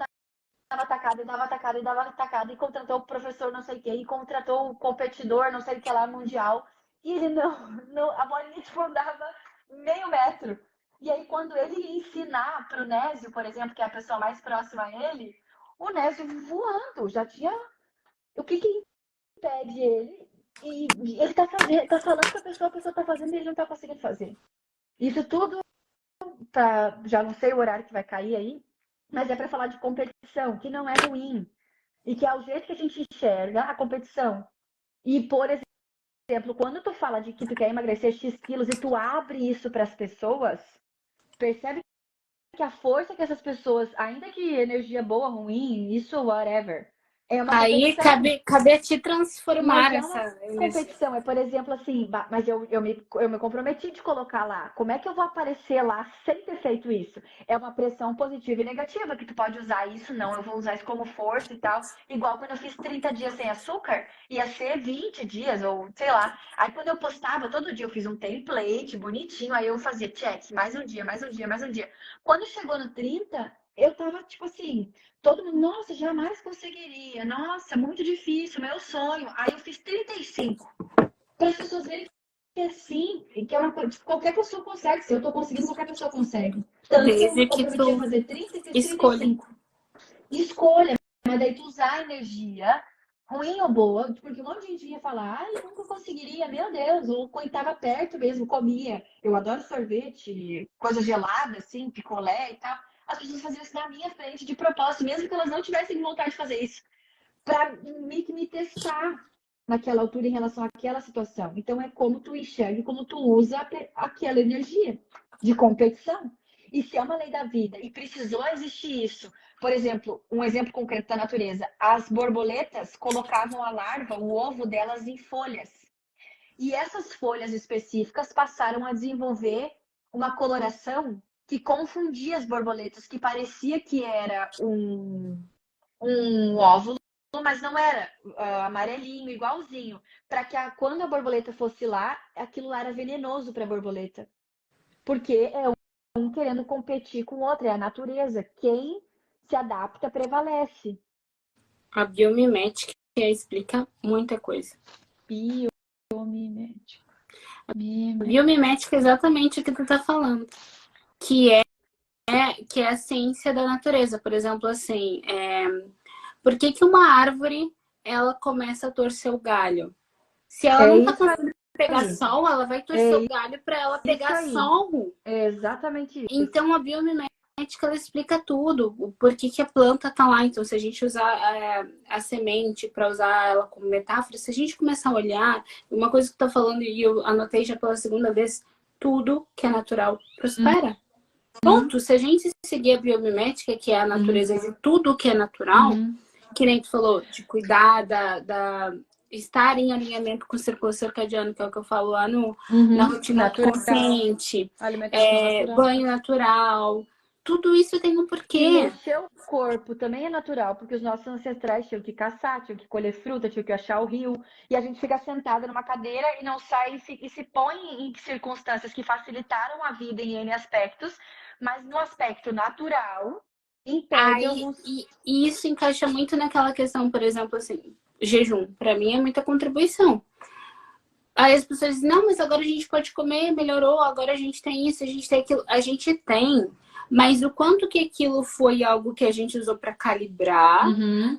dava tacada, e dava tacada, e dava tacada, e contratou o professor não sei o quê, e contratou o competidor não sei o que lá, mundial. E ele não a bolinha tipo andava meio metro. E aí quando ele ia ensinar para o Nésio, por exemplo, que é a pessoa mais próxima a ele, o Nésio voando, já tinha... O que impede ele? E ele tá falando com a pessoa tá fazendo e ele não tá conseguindo fazer. Isso tudo, já não sei o horário que vai cair aí, mas é para falar de competição, que não é ruim. E que é o jeito que a gente enxerga a competição. E, por exemplo, quando tu fala de que tu quer emagrecer X quilos e tu abre isso para as pessoas, Percebe que a força que essas pessoas, ainda que energia boa, ruim, isso, whatever, é uma Aí competição. cabe a ti Mas transformar é essa uma energia. competição, é por exemplo assim, mas eu me comprometi de colocar lá. Como é que eu vou aparecer lá sem ter feito isso? É uma pressão positiva e negativa, que tu pode usar isso, não, eu vou usar isso como força e tal. Igual quando eu fiz 30 dias sem açúcar, ia ser 20 dias, ou sei lá. Aí quando eu postava, todo dia eu fiz um template bonitinho, aí eu fazia check, mais um dia, mais um dia, mais um dia. Quando chegou no 30, eu tava tipo assim, todo mundo, nossa, jamais conseguiria. Nossa, muito difícil, meu sonho. Aí eu fiz 35. Para as pessoas verem que é sim, que é uma coisa que qualquer pessoa consegue. Se eu tô conseguindo, qualquer pessoa consegue. Tanto que eu me Desde que comprometi a tu fazer 30 e fiz escolha. 35. Escolha, mas daí tu usar a energia, ruim ou boa, porque um monte de gente ia falar, ai, eu nunca conseguiria, meu Deus, ou quando tava perto mesmo, comia. Eu adoro sorvete, coisa gelada, assim, picolé e tal. As pessoas faziam isso na minha frente de propósito, mesmo que elas não tivessem vontade de fazer isso, para me testar naquela altura em relação àquela situação. Então é como tu enxerga, como tu usa aquela energia de competição. E se é uma lei da vida e precisou existir isso, por exemplo, um exemplo concreto da natureza, as borboletas colocavam a larva, o ovo delas em folhas. E essas folhas específicas passaram a desenvolver uma coloração que confundia as borboletas, que parecia que era um óvulo, mas não era amarelinho, igualzinho. Para que quando a borboleta fosse lá, aquilo lá era venenoso para a borboleta. Porque é um querendo competir com o outro, é a natureza. Quem se adapta prevalece. A biomimética explica muita coisa. Biomimético. A biomimética é exatamente o que tu tá falando. Que é a ciência da natureza. Por exemplo, assim, por que que uma árvore ela começa a torcer o galho? Se ela É não tá isso conseguindo pegar aí. sol, ela vai torcer o É galho para ela isso pegar aí. sol. É exatamente isso. Então a biomimética ela explica tudo, o porquê que a planta tá lá. Então, se a gente usar a semente para usar ela como metáfora, se a gente começar a olhar, uma coisa que eu tô falando e eu anotei já pela segunda vez, tudo que é natural prospera. Uhum, Ponto. Se a gente seguir a biomimética, que é a uhum, natureza de tudo que é natural, uhum, que nem tu falou, de cuidar estar em alinhamento com o círculo circadiano, que é o que eu falo lá na uhum. rotina Natural. consciente, Alimentação natural. banho natural, tudo isso tem um Se porquê. mexer o corpo também é natural, porque os nossos ancestrais tinham que caçar, tinham que colher fruta, tinham que achar o rio, e a gente fica sentada numa cadeira e não sai e se põe em circunstâncias que facilitaram a vida em N aspectos, mas no aspecto natural impede Aí, alguns. e isso encaixa muito naquela questão, por exemplo, assim, jejum. Para mim é muita contribuição. Aí as pessoas dizem, não, mas agora a gente pode comer, melhorou, agora a gente tem isso, a gente tem aquilo. A gente tem, mas o quanto que aquilo foi algo que a gente usou para calibrar Uhum.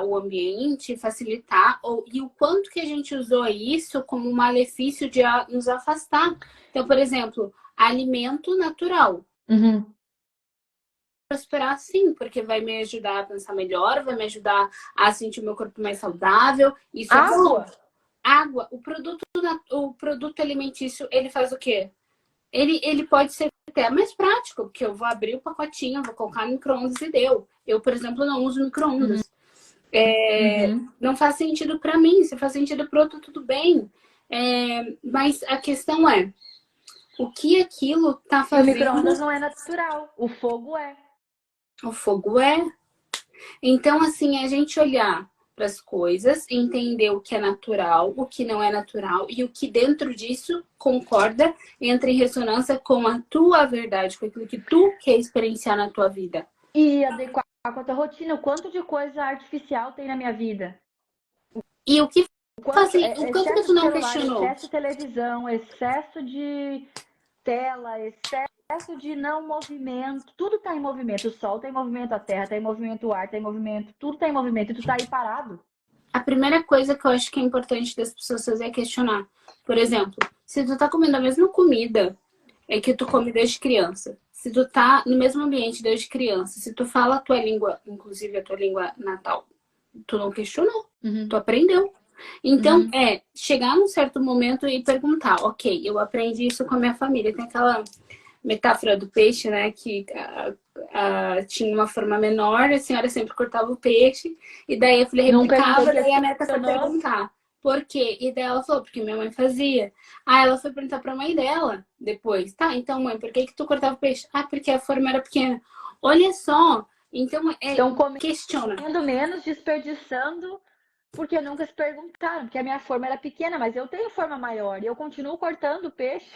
o ambiente, facilitar, e o quanto que a gente usou isso como um malefício de nos afastar. Então, por exemplo, alimento natural. Uhum. Prosperar sim, porque vai me ajudar a pensar melhor, vai me ajudar a sentir o meu corpo mais saudável. Isso é bom. Água. Água, o produto alimentício, ele faz o quê? Ele pode ser até mais prático, porque eu vou abrir o pacotinho, vou colocar no micro-ondas e deu. Eu, por exemplo, não uso Uhum. micro-ondas. Uhum. Não faz sentido para mim, se faz sentido para outro, tudo bem. Mas a questão é, o que aquilo tá E o fazendo? micro-ondas não é natural, o fogo é. O fogo é. Então, assim, a gente olhar para as coisas, entender o que é natural, o que não é natural e o que dentro disso concorda, entra em ressonância com a tua verdade, com aquilo que tu quer experienciar na tua vida. E adequar com a tua rotina, o quanto de coisa artificial tem na minha vida. E o que Quanto, fazem, o quanto que excesso tu de não celular, questionou? excesso de televisão, excesso de tela, excesso de não movimento, tudo está em movimento. O sol está em movimento, a terra está em movimento, o ar está em movimento, tudo está em movimento e tu está aí parado. A primeira coisa que eu acho que é importante das pessoas fazer é questionar. Por exemplo, se tu tá comendo a mesma comida que tu come desde criança, se tu tá no mesmo ambiente desde criança, se tu fala a tua língua, inclusive a tua língua natal, tu não questionou, tu Uhum, aprendeu. Então, uhum, chegar num certo momento e perguntar, ok, eu aprendi isso com a minha família. Tem metáfora do peixe, né? Que tinha uma forma menor, a senhora sempre cortava o peixe, e daí a filha Nunca replicava, ninguém daí a neta foi questionou. perguntar por quê? E daí ela falou, porque minha mãe fazia. Aí ela foi perguntar pra mãe dela depois, tá, então mãe, por que que tu cortava o peixe? Ah, porque a forma era pequena. Olha só, então Estão questiona. comendo menos, desperdiçando, porque nunca se perguntaram, porque a minha forma era pequena, mas eu tenho forma maior e eu continuo cortando o peixe,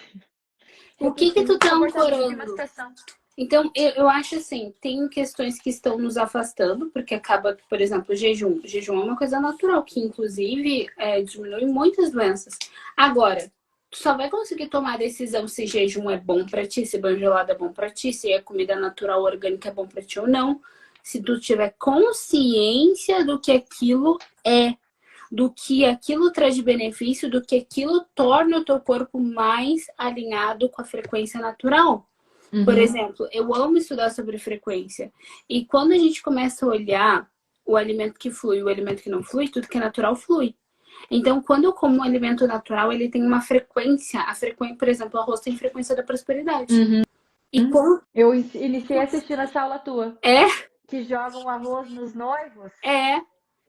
O que que tu repetindo o tá comportamento de uma ancorando? situação. Então, eu acho assim, tem questões que estão nos afastando, porque acaba, por exemplo, o jejum. O jejum é uma coisa natural, que inclusive diminui muitas doenças. Agora, tu só vai conseguir tomar a decisão se jejum é bom pra ti, se banho gelado é bom pra ti, se a comida natural orgânica é bom pra ti ou não, se tu tiver consciência do que aquilo é, do que aquilo traz de benefício, do que aquilo torna o teu corpo mais alinhado com a frequência natural. Por Uhum. exemplo, eu amo estudar sobre frequência. E quando a gente começa a olhar o alimento que flui e o alimento que não flui, tudo que é natural flui. Então, quando eu como um alimento natural, ele tem uma frequência. A frequência, por exemplo, o arroz tem frequência da prosperidade. Uhum. E como Eu iniciei assistindo essa aula tua, é, que jogam arroz nos noivos. é.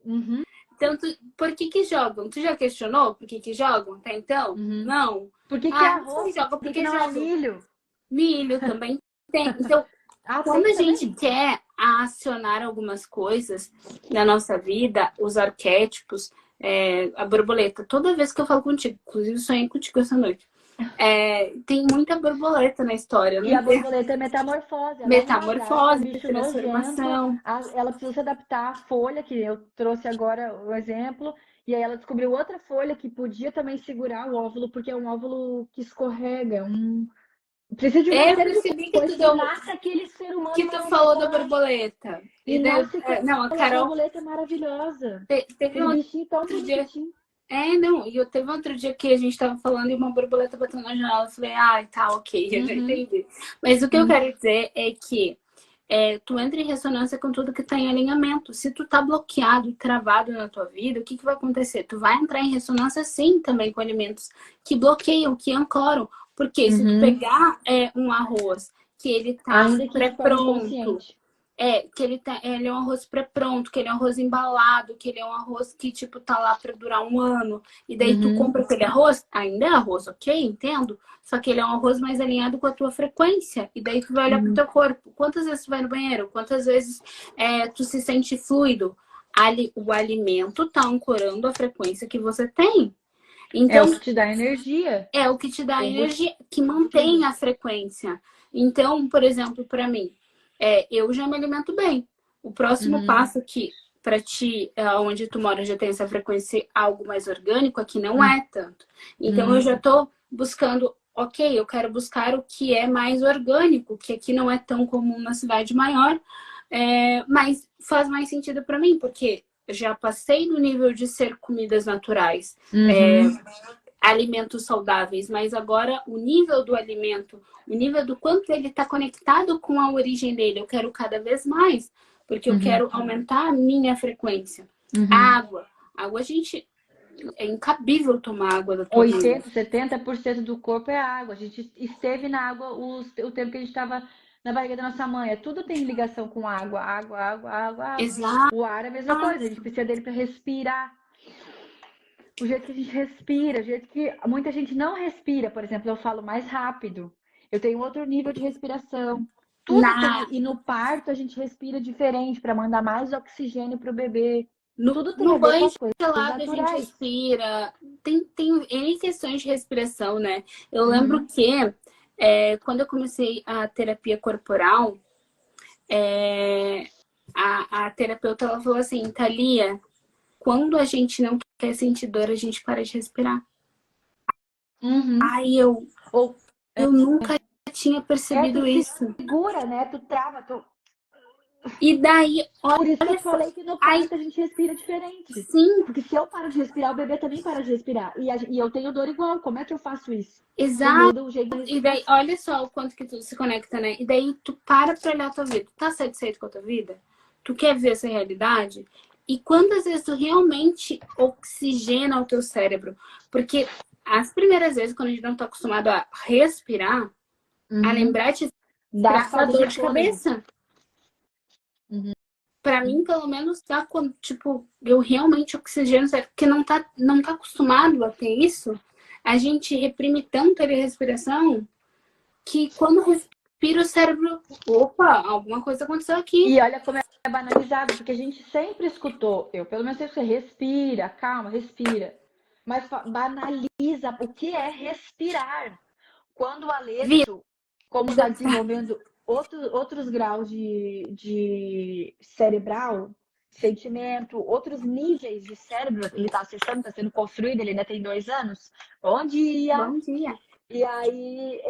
Uhum. Então, por que que jogam? Tu já questionou por que que jogam até então? Uhum. Não. Por que que é Ah, não sei, arroz? joga Por que que porque não é jogam. milho? Milho também tem. Então, Ah, quando tem a gente também? quer acionar algumas coisas na nossa vida, os arquétipos, a borboleta, toda vez que eu falo contigo, inclusive sonhei contigo essa noite, tem muita borboleta na história, E não a tem? borboleta é metamorfose, ela é uma lagarta, um Metamorfose, bicho nojento, transformação. ela precisa se adaptar à folha, que eu trouxe agora o exemplo, e aí ela descobriu outra folha que podia também segurar o óvulo, porque é um óvulo que escorrega, precisa de uma Eu série de percebi que coisas, e nasce aquele ser humano que tu falou da maravilhoso, borboleta. e E daí, nasce não, a aquela Carol borboleta maravilhosa, teve aquele um bichinho tão outro dia. bonitinho. Não, e eu teve outro dia que a gente tava falando e uma borboleta bateu na janela. Eu falei, ai, tá, ok, eu já Uhum, entendi. Mas o que eu uhum, quero dizer é que tu entra em ressonância com tudo que tá em alinhamento. Se tu tá bloqueado e travado na tua vida, o que que vai acontecer? Tu vai entrar em ressonância sim também com alimentos que bloqueiam, que ancoram. Porque se tu uhum. pegar um arroz que ele tá Ainda que de forma pré-pronto, inconsciente. que ele é um arroz pré-pronto, que ele é um arroz embalado, que ele é um arroz que, tipo, tá lá pra durar um ano. E daí tu Uhum, compra aquele arroz, ainda é arroz, ok? Entendo. Só que ele é um arroz mais alinhado com a tua frequência. E daí tu vai olhar pro uhum. teu corpo. Quantas vezes tu vai no banheiro? Quantas vezes tu se sente fluido? O alimento tá ancorando a frequência que você tem. É o Então, que te dá energia. é o que te dá energia, que mantém Combustível. a frequência. Então, por exemplo, para mim, eu já me alimento bem. O próximo Uhum, passo que para ti, onde tu mora, já tem essa frequência algo mais orgânico, aqui não uhum, é tanto. Então, eu uhum, já tô buscando, ok, eu quero buscar o que é mais orgânico, que aqui não é tão comum na cidade maior, mas faz mais sentido para mim, porque já passei do nível de ser comidas naturais. É, uhum, alimentos saudáveis, mas agora o nível do alimento, o nível do quanto ele está conectado com a origem dele, eu quero cada vez mais, porque eu uhum, quero aumentar a minha frequência. uhum. Água. Água, a gente. É incabível tomar água da tua vida. 80, 70% do corpo é água. A gente esteve na água o tempo que a gente estava na barriga da nossa mãe. Tudo tem ligação com água, água, água, água, água. Exato. O ar é a mesma coisa, a gente precisa dele para respirar. O jeito que a gente respira, o jeito que muita gente não respira, por exemplo, eu falo mais rápido. Eu tenho outro nível de respiração. Tudo tem, Na, e no parto a gente respira diferente para mandar mais oxigênio para o bebê. no, Tudo tem a no ver com banho as coisas gelado a gente naturais. respira. Tem N questões de respiração, né? Eu lembro Uhum, que quando eu comecei a terapia corporal, é, a terapeuta ela falou assim, Thalia, quando a gente não quer sentir dor, a gente para de respirar. uhum. Aí eu, Ou eu nunca tinha tu percebido isso. segura, né? Tu trava. E daí, Por isso que eu olha te só, falei que no aí parto a gente respira diferente. sim, Porque se eu paro de respirar, o bebê também para de respirar. E eu tenho dor igual. Como é que eu faço isso? Tu exato. muda o jeito da E daí, respiração. olha só o quanto que tudo se conecta, né? E daí tu para pra olhar a tua vida. Tu tá satisfeito com a tua vida? Tu quer ver essa realidade? E quantas vezes tu realmente oxigena o teu cérebro? Porque as primeiras vezes, quando a gente não tá acostumado a respirar, a Uhum. lembrar de Dá respirar a falta de dor de fôlego. cabeça. Uhum. Pra mim, pelo menos, tá quando, tipo, eu realmente oxigeno, sabe? Porque não tá acostumado a ter isso. A gente reprime tanto a respiração que quando respira o cérebro, opa, alguma coisa aconteceu aqui. E olha como é banalizado, porque a gente sempre escutou, eu pelo menos sempre escutei, respira, calma, respira. Mas banaliza o que é respirar. Quando o Vida. Alesso, como está desenvolvendo outros graus de cerebral, sentimento, outros níveis de cérebro, ele está acessando, está sendo construído, ele ainda tem 2 anos. Onde ia? Bom dia. E aí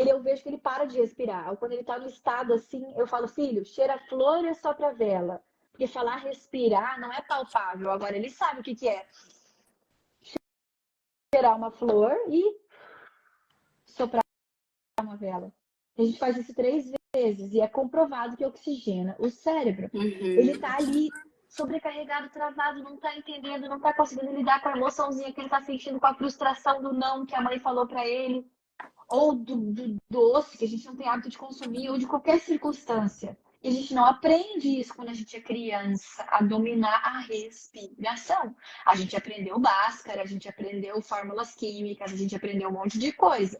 eu vejo que ele para de respirar. Quando ele está no estado assim, eu falo, filho, cheira a flor e sopra a vela. Porque falar respirar não é palpável. Agora ele sabe o que, que é cheirar uma flor e soprar uma vela. A gente faz isso 3 vezes e é comprovado que oxigena o cérebro. Ele Uhum. está ali sobrecarregado, travado, não está entendendo, não está conseguindo lidar com a emoçãozinha que ele está sentindo, com a frustração do não que a mãe falou para ele, ou do doce que a gente não tem hábito de consumir, ou de qualquer circunstância. E a gente não aprende isso quando a gente é criança, a dominar a respiração. A gente aprendeu Bhaskara, a gente aprendeu fórmulas químicas, a gente aprendeu um monte de coisa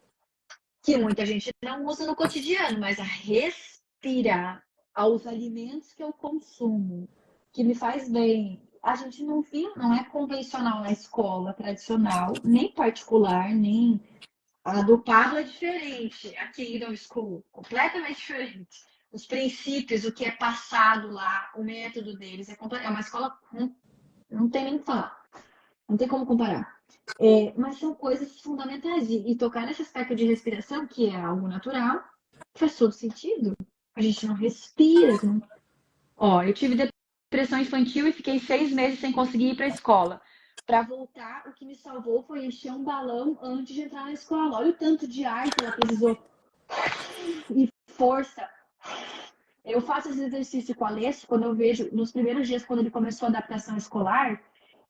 que muita gente não usa no cotidiano, mas a respirar aos alimentos que eu consumo, que me faz bem, a gente não viu, não é convencional na escola tradicional, nem particular, nem a do Pablo é diferente, a Kingdom School, completamente diferente. Os princípios, o que é passado lá, o método deles, é uma escola, não tem nem o que falar, não tem como comparar. Mas são coisas fundamentais. E tocar nesse aspecto de respiração, que é algo natural, faz todo sentido. A gente não respira. Não... Ó, eu tive depressão infantil e fiquei 6 meses sem conseguir ir para a escola. Para voltar, o que me salvou foi encher um balão antes de entrar na escola. Olha o tanto de ar que ela precisou e força. Eu faço esse exercício com a Alessio quando eu vejo, nos primeiros dias, quando ele começou a adaptação escolar,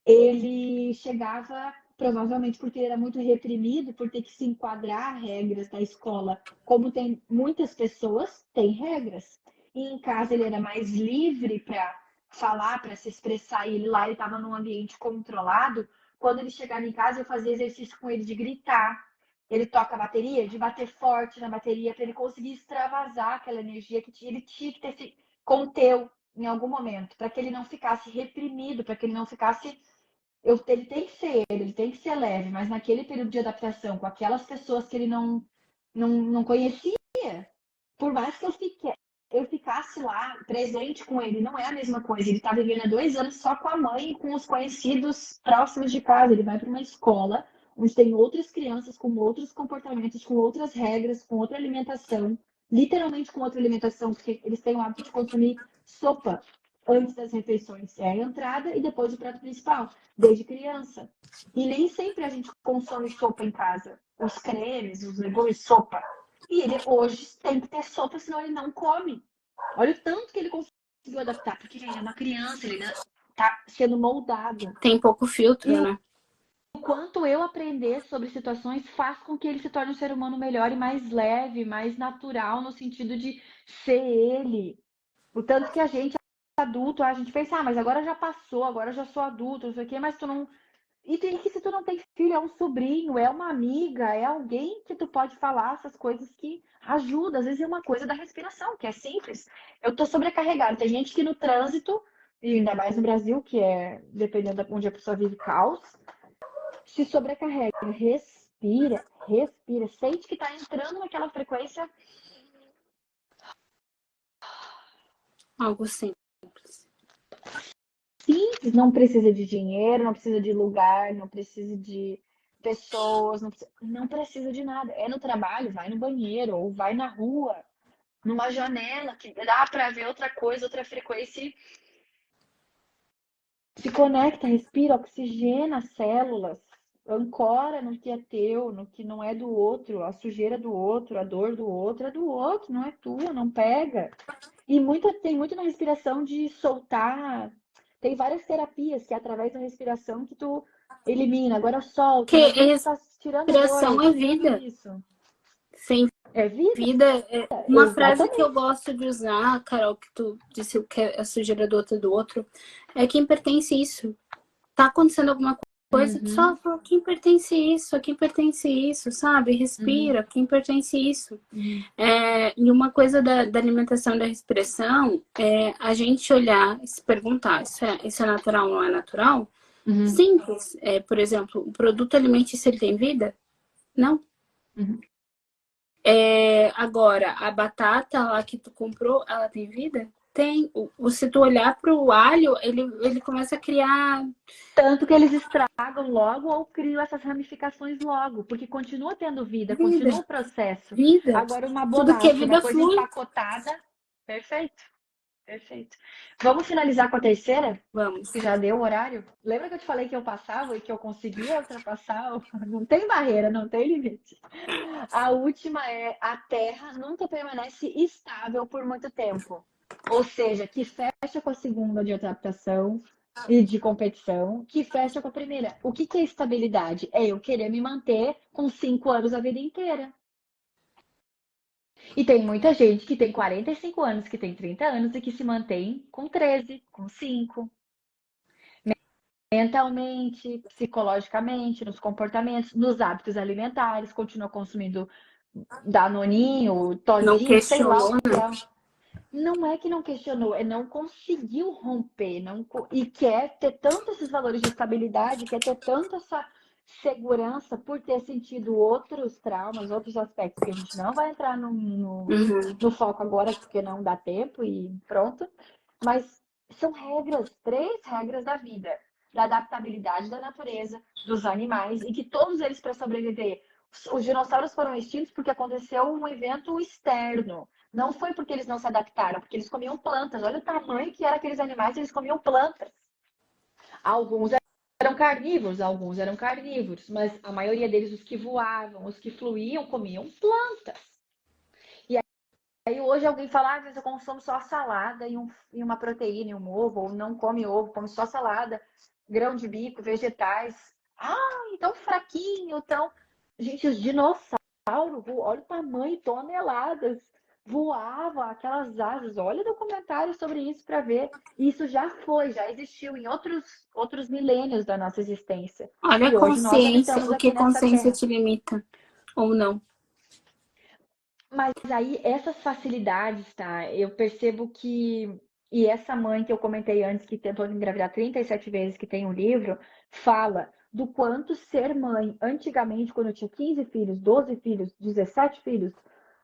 ele chegava, provavelmente porque ele era muito reprimido, por ter que se enquadrar regras da escola. Como tem muitas pessoas, tem regras. E em casa ele era mais livre para falar, para se expressar, e ele lá ele estava num ambiente controlado. Quando ele chegava em casa, eu fazia exercício com ele de gritar. Ele toca a bateria, de bater forte na bateria, para ele conseguir extravasar aquela energia que ele tinha que ter se conteu em algum momento, para que ele não ficasse reprimido, para que ele não ficasse ele tem que ser ele tem que ser leve, mas naquele período de adaptação, com aquelas pessoas que ele não conhecia, por mais que eu ficasse lá presente com ele, não é a mesma coisa. Ele está vivendo há 2 anos só com a mãe e com os conhecidos próximos de casa. Ele vai para uma escola onde tem outras crianças com outros comportamentos, com outras regras, com outra alimentação, literalmente com outra alimentação, porque eles têm o hábito de consumir sopa antes das refeições. É a entrada e depois o prato principal, desde criança. E nem sempre a gente consome sopa em casa. Os cremes, os legumes, sopa. E ele hoje tem que ter sopa, senão ele não come. Olha o tanto que ele conseguiu adaptar, porque ele ainda é uma criança, ele ainda está sendo moldado. Tem pouco filtro, E né? o quanto eu aprender sobre situações faz com que ele se torne um ser humano melhor e mais leve, mais natural, no sentido de ser ele. O tanto que a gente, adulto, a gente pensa, mas agora já passou, agora já sou adulto, não sei o quê, mas tu não. E tem que, se tu não tem filho, é um sobrinho, é uma amiga, é alguém que tu pode falar essas coisas que ajudam. Às vezes é uma coisa da respiração, que é simples. Eu tô sobrecarregada. Tem gente que no trânsito, e ainda mais no Brasil, que é, dependendo de onde a pessoa vive, caos, se sobrecarrega. Respira, respira. Sente que tá entrando naquela frequência Algo simples. simples. Não precisa de dinheiro, não precisa de lugar, não precisa de pessoas, não precisa de nada. É no trabalho, vai no banheiro, ou vai na rua, numa janela, que dá para ver outra coisa, outra frequência. Se conecta, respira, oxigena as células, ancora no que é teu, no que não é do outro, a sujeira do outro, a dor do outro é do outro, não é tua, não pega. E tem muito na respiração de soltar. Tem várias terapias que é através da respiração que tu elimina. Agora solta, Porque imagina que tu tá tirando dor, respiração é respira vida. isso. Sem É vida, vida é uma frase que eu exatamente. gosto de usar, Carol, que tu disse que é a sujeira do outro do outro, é quem pertence isso. Tá acontecendo alguma coisa, tu só Uhum, fala, quem pertence isso, a quem pertence isso, sabe? uhum, Respira, quem pertence isso. uhum, E uma coisa da alimentação, da respiração, é a gente olhar e se perguntar, isso é natural ou não é natural? uhum, Simples. Por exemplo, o produto alimentício, ele tem vida? Não. uhum. Agora, a batata lá que tu comprou, ela tem vida? Tem. Se tu olhar pro alho, ele começa a criar Tanto que eles estragam logo ou criam essas ramificações logo, porque continua tendo vida, vida, continua o processo. vida. Agora, uma Tudo que é bolacha, uma vida coisa flui. empacotada, perfeito, perfeito. Vamos finalizar com a terceira? Vamos. Que já deu o horário? Lembra que eu te falei que eu passava e que eu conseguia ultrapassar? Não tem barreira, não tem limite. A última é: a Terra nunca permanece estável por muito tempo. Ou seja, que fecha com a segunda de adaptação e de competição, que fecha com a primeira. O que é estabilidade? É eu querer me manter com 5 anos a vida inteira. E tem muita gente que tem 45 anos, que tem 30 anos e que se mantém com 13, com 5. Mentalmente, psicologicamente, nos comportamentos, nos hábitos alimentares, continua consumindo danoninho, Não tozinho, sei lá o questionou, que é. Não é que não questionou, é não conseguiu romper, e quer ter tanto esses valores de estabilidade, quer ter tanto essa segurança por ter sentido outros traumas, outros aspectos que a gente não vai entrar Uhum. no foco agora, porque não dá tempo e pronto. Mas são regras, 3 regras da vida, da adaptabilidade da natureza, dos animais, e que todos eles, para sobreviver, os dinossauros foram extintos porque aconteceu um evento externo. Não foi porque eles não se adaptaram, porque eles comiam plantas. Olha o tamanho que eram aqueles animais, eles comiam plantas. Alguns alguns eram carnívoros, mas a maioria deles, os que voavam, os que fluíam, comiam plantas. E aí hoje alguém fala, às vezes eu consumo só salada e uma proteína, e um ovo, ou não come ovo, come só salada, grão de bico, vegetais. Ah, tão fraquinho, tão. Gente, os dinossauros, olha o tamanho, toneladas, voavam aquelas asas. Olha o documentário sobre isso para ver. Isso já existiu em outros milênios da nossa existência. Olha a E hoje nós consciência, habitamos o que aqui nessa consciência terra. te limita ou não. Mas aí essas facilidades, tá? Eu percebo que. E essa mãe que eu comentei antes, que tentou engravidar 37 vezes, que tem um livro, fala do quanto ser mãe, antigamente, quando eu tinha 15 filhos, 12 filhos, 17 filhos,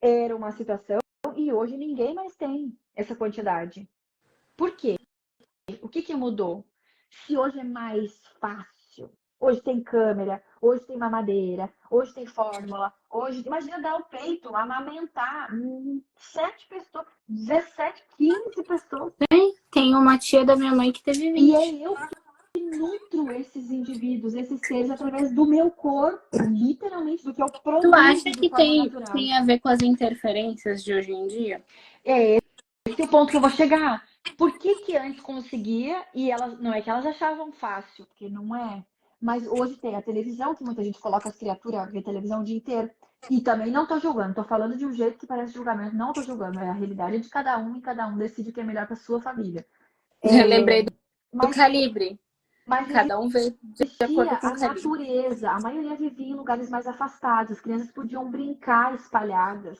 era uma situação, e hoje ninguém mais tem essa quantidade. Por quê? O que mudou? Se hoje é mais fácil, hoje tem câmera, hoje tem mamadeira, hoje tem fórmula, hoje. Imagina dar o peito, amamentar 7 pessoas, 17, 15 pessoas. Tem uma tia da minha mãe que teve E é 20. eu que nutro esses indivíduos, esses seres, através do meu corpo, literalmente, do que eu Tu acha produzo de que forma tem natural. a ver com as interferências de hoje em dia? É esse é o ponto que eu vou chegar. Por que que antes conseguia e elas não é que elas achavam fácil, porque não é. Mas hoje tem a televisão, que muita gente coloca as criaturas a ver televisão o dia inteiro. E também não tô julgando, tô falando de um jeito que parece julgamento, não tô julgando, é a realidade de cada um e cada um decide o que é melhor para sua família. Eu lembrei do Mas, calibre. mas Cada um vê de existia acordo com o a calibre. natureza, a maioria vivia em lugares mais afastados, as crianças podiam brincar espalhadas,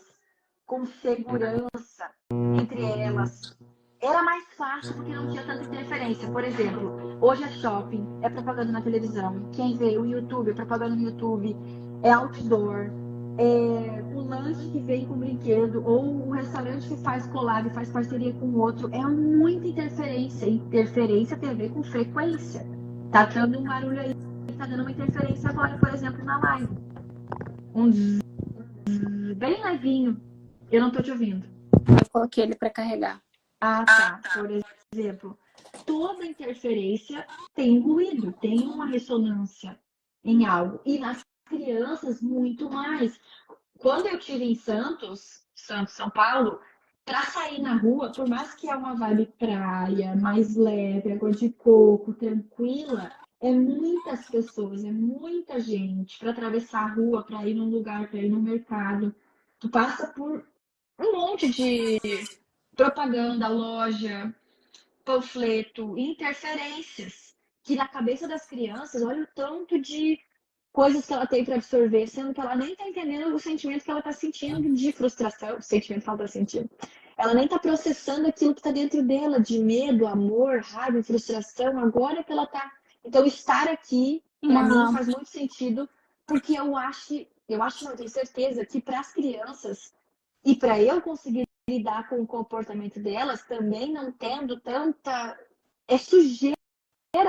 com segurança entre elas. Era mais fácil porque não tinha tanta interferência. Por exemplo, hoje é shopping, é propaganda na televisão. Quem vê o YouTube, é propaganda no YouTube, é outdoor, é o lanche que vem com brinquedo, ou o restaurante que faz collab, faz parceria com o outro. É muita interferência. Interferência tem a ver com frequência. Tá dando um barulho aí, tá dando uma interferência agora, por exemplo, na live. Um zzz, bem levinho. Eu não tô te ouvindo. Eu coloquei ele para carregar. Ah, tá. Por exemplo, toda interferência tem ruído, tem uma ressonância em algo. E nas crianças, muito mais. Quando eu estive em Santos, São Paulo, para sair na rua, por mais que é uma vibe praia, mais leve, água de coco, tranquila, é muitas pessoas, é muita gente para atravessar a rua, para ir num lugar, para ir no mercado. Tu passa por um monte de propaganda, loja, panfleto, interferências, que na cabeça das crianças, olha o tanto de coisas que ela tem para absorver, sendo que ela nem está entendendo o sentimento que ela está sentindo de frustração, o sentimento que ela está sentindo. Ela nem está processando aquilo que está dentro dela, de medo, amor, raiva, frustração, agora que ela está. Então, estar aqui, para mim, Uma, faz muito sentido, porque eu acho, não, tenho certeza que para as crianças e para eu conseguir lidar com o comportamento delas, também não tendo tanta. É sujeira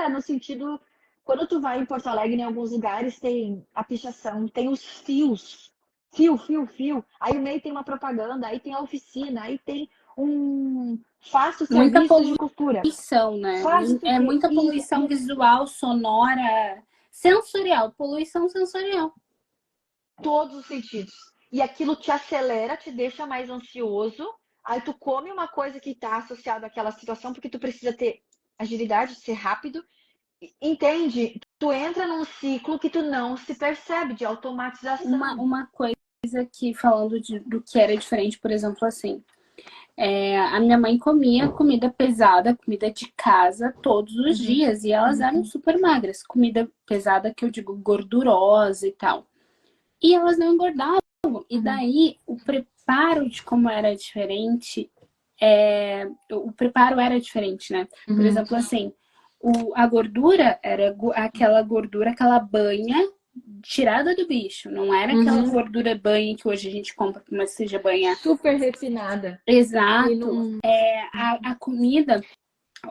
no sentido. Quando tu vai em Porto Alegre, em alguns lugares, tem a pichação, tem os fios. Fio, fio, fio. Aí no meio tem uma propaganda, aí tem a oficina, aí tem um. Faço muita serviços de costura. poluição, né? Faz não sei o É quê. muita poluição visual, sonora, sensorial, poluição sensorial. Todos os sentidos. E aquilo te acelera, te deixa mais ansioso. Aí tu come uma coisa que está associada àquela situação, porque tu precisa ter agilidade, ser rápido. Entende? Tu entra num ciclo que tu não se percebe de automatização. Uma coisa que, falando do que era diferente, por exemplo, assim, a minha mãe comia comida pesada, comida de casa, todos os dias, e elas eram super magras. Comida pesada, que eu digo gordurosa e tal. E elas não engordavam. E daí, o preparo de como era diferente, o preparo era diferente, né? Por exemplo, assim, a gordura era aquela gordura, aquela banha tirada do bicho. Não era aquela gordura banha que hoje a gente compra, mas seja banha. Super refinada. E Exato. não... A comida,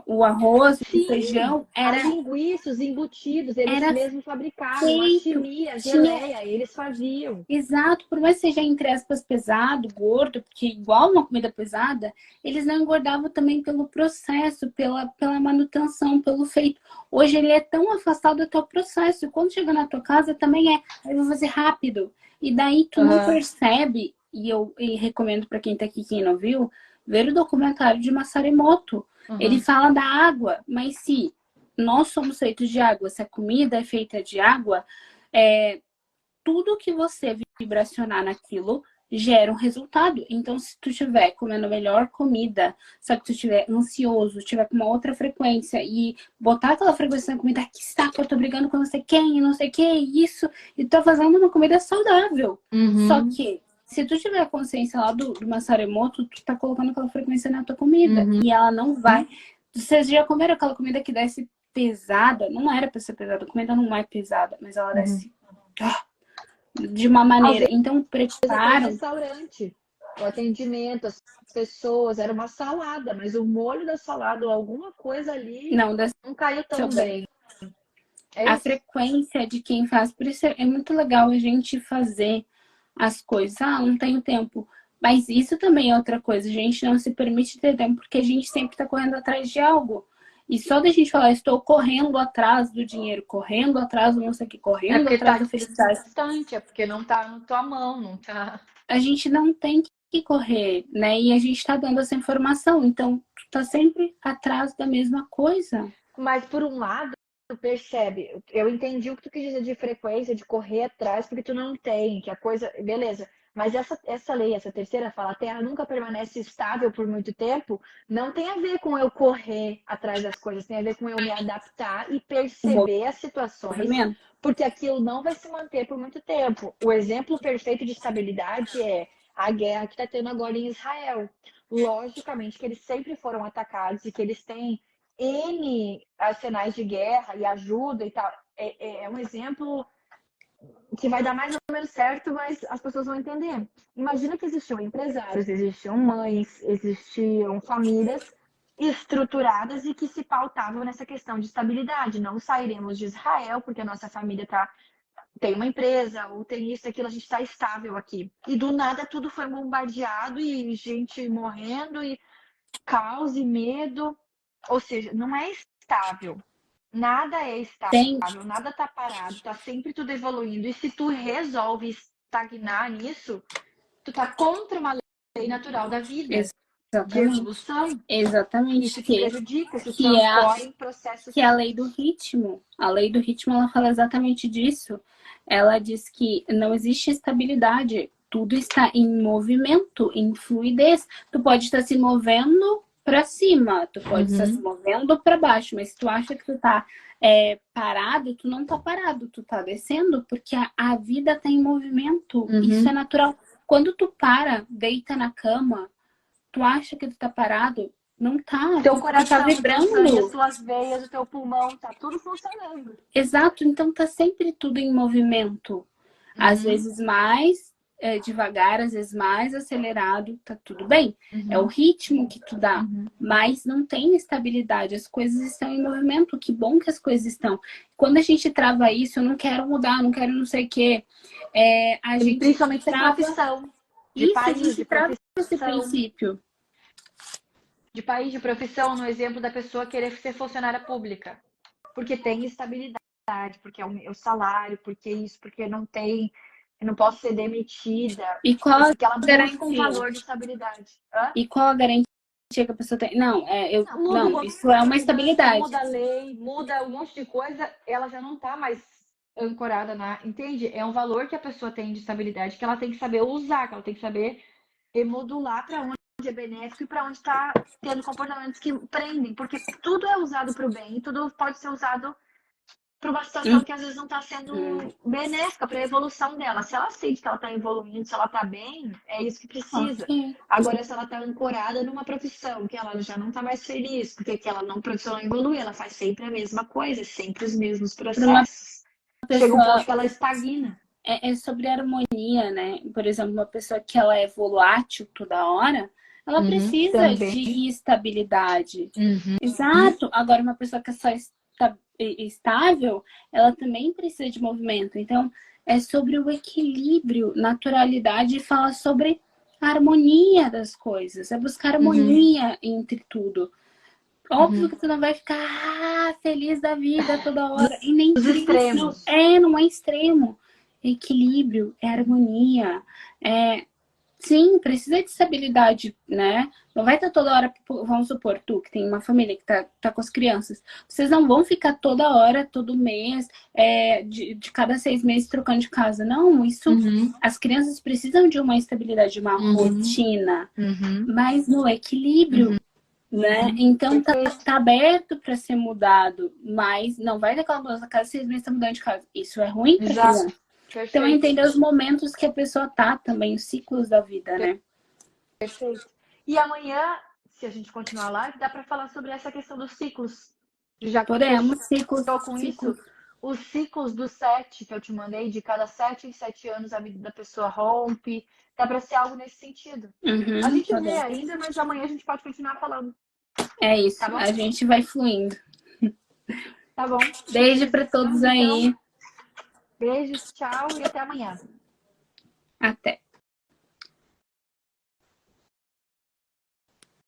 o arroz, o Sim, feijão, a linguiça, os embutidos, eles era mesmos fabricavam. A feito. chimia, a Tinha. geleia, eles faziam. Exato, por mais que seja, entre aspas, pesado, gordo, porque igual uma comida pesada, eles não engordavam também pelo processo, pela manutenção, pelo feito. Hoje ele é tão afastado do teu processo, e quando chega na tua casa também é, aí eu vou fazer rápido. E daí tu não percebe, e recomendo para quem tá aqui, quem não viu, ver o documentário de Masaru Emoto. Ele fala da água, mas se nós somos feitos de água, se a comida é feita de água, tudo que você vibracionar naquilo gera um resultado. Então, se tu estiver comendo a melhor comida, só que tu estiver ansioso, estiver com uma outra frequência e botar aquela frequência na comida, que saco, eu tô brigando com não sei quem, não sei o que, isso, e tô fazendo uma comida saudável. Só que, se tu tiver a consciência lá do Masaru Emoto, tu tá colocando aquela frequência na tua comida e ela não vai. Vocês já comeram aquela comida que desce pesada? Não era pra ser pesada, a comida não é pesada, mas ela desce de uma Às maneira. vezes Então, até preparo. restaurante. O atendimento, as pessoas, era uma salada, mas o molho da salada ou alguma coisa ali Não, desceu não caiu tão bem. bem. É A isso. frequência de quem faz. Por isso é muito legal a gente fazer as coisas. Ah, não tenho tempo. Mas isso também é outra coisa. A gente não se permite ter tempo porque a gente sempre está correndo atrás de algo. E só da gente falar, estou correndo atrás do dinheiro, correndo atrás do não sei o que, É correndo porque atrás tá da felicidade. distante, é porque não tá na tua mão, não tá. A gente não tem que correr, né? E a gente está dando essa informação. Então, tu tá sempre atrás da mesma coisa. Mas por um lado, tu percebe, eu entendi o que tu quis dizer de frequência, de correr atrás, porque tu não tem, que a coisa. Beleza. Mas essa lei, essa terceira fala, a Terra nunca permanece estável por muito tempo, não tem a ver com eu correr atrás das coisas, tem a ver com eu me adaptar e O perceber as situações, movimento. porque aquilo não vai se manter por muito tempo. O exemplo perfeito de estabilidade é a guerra que está tendo agora em Israel. Logicamente que eles sempre foram atacados e que eles têm N arsenais de guerra e ajuda e tal. É um exemplo que vai dar mais ou menos certo, mas as pessoas vão entender. Imagina que existiam empresários, existiam mães, existiam famílias estruturadas e que se pautavam nessa questão de estabilidade. Não sairemos de Israel porque a nossa família tem uma empresa, ou tem isso, aquilo, a gente está estável aqui. E do nada tudo foi bombardeado e gente morrendo e caos e medo. Ou seja, não é estável. Nada é Tem, estável, nada está parado, está sempre tudo evoluindo. E se tu resolve estagnar nisso, tu tá contra uma lei natural da vida, de exatamente, evolução. exatamente, Isso te prejudica, isso te que é a, ancora em processos. que é a lei do ritmo. A lei do ritmo, ela fala exatamente disso. Ela diz que não existe estabilidade. tudo está em movimento, em fluidez. Tu pode estar se movendo para cima, tu pode estar se movendo para baixo, mas se tu acha que tu tá parado, tu não tá parado, tu tá descendo, porque a vida tá em movimento. Isso é natural. Quando tu para, deita na cama, tu acha que tu tá parado, não tá. Teu Tu coração, tá teu sangue, as vibrando. tuas veias, o teu pulmão, tá tudo funcionando. Exato, então tá sempre tudo em movimento. Às vezes mais devagar, às vezes mais acelerado, tá tudo bem. É o ritmo que tu dá, mas não tem estabilidade. As coisas estão em movimento. Que bom que as coisas estão. Quando a gente trava isso, eu não quero mudar, não quero não sei o quê. A gente Principalmente de trava profissão, de isso, a país, gente de trava esse profissão. princípio. De país, de profissão, no exemplo da pessoa querer ser funcionária pública. Porque tem estabilidade, porque é o salário, porque isso, porque não tem, eu não posso ser demitida. E qual a Porque ela busca um garantia? valor de estabilidade. Hã? E qual a garantia que a pessoa tem? Não, Muda o não, isso é uma governante, estabilidade. muda a lei, muda um monte de coisa, ela já não está mais ancorada entende? É um valor que a pessoa tem de estabilidade que ela tem que saber usar, que ela tem que saber modular para onde é benéfico e para onde está tendo comportamentos que prendem, porque tudo é usado para o bem, tudo pode ser usado para uma situação que às vezes não está sendo benéfica para a evolução dela. Se ela sente que ela está evoluindo, se ela está bem, é isso que precisa. Ok. Agora, se ela está ancorada numa profissão que ela já não está mais feliz, porque que ela não profissional evolui, ela faz sempre a mesma coisa, sempre os mesmos Para uma processos. Chega um ponto pessoa, que ela estagna. é sobre harmonia, né? Por exemplo, uma pessoa que ela é volátil toda hora, ela precisa Também. de estabilidade. Exato. Agora, uma pessoa que é só estável, ela também precisa de movimento. Então, é sobre o equilíbrio, naturalidade, e fala sobre a harmonia das coisas. É buscar harmonia entre tudo. Óbvio que tu não vai ficar feliz da vida toda hora. E nem Os triste. extremos. Não é extremo. É equilíbrio, é harmonia. Sim, precisa de estabilidade, né? Não vai estar toda hora, vamos supor, tu que tem uma família que tá com as crianças. Vocês não vão ficar toda hora, todo mês, de cada 6 meses trocando de casa. Não, isso. As crianças precisam de uma estabilidade, de uma rotina, mas no equilíbrio. Né? Então tá aberto para ser mudado, mas não vai daquela coisa, cada 6 meses tá mudando de casa. Isso é ruim para criança. Perfeito. Então entender os momentos que a pessoa tá também, os ciclos da vida, né? Perfeito. E amanhã, se a gente continuar lá, dá para falar sobre essa questão dos ciclos. Já que Podemos, ciclos, com ciclos. isso, os ciclos dos 7 que eu te mandei, de cada 7 em 7 anos a vida da pessoa rompe, dá para ser algo nesse sentido. A gente vê ainda, mas amanhã a gente pode continuar falando. É isso, Tá bom? a gente vai fluindo. Tá bom. Beijo para todos aí. Então, beijos, tchau e até amanhã. Até.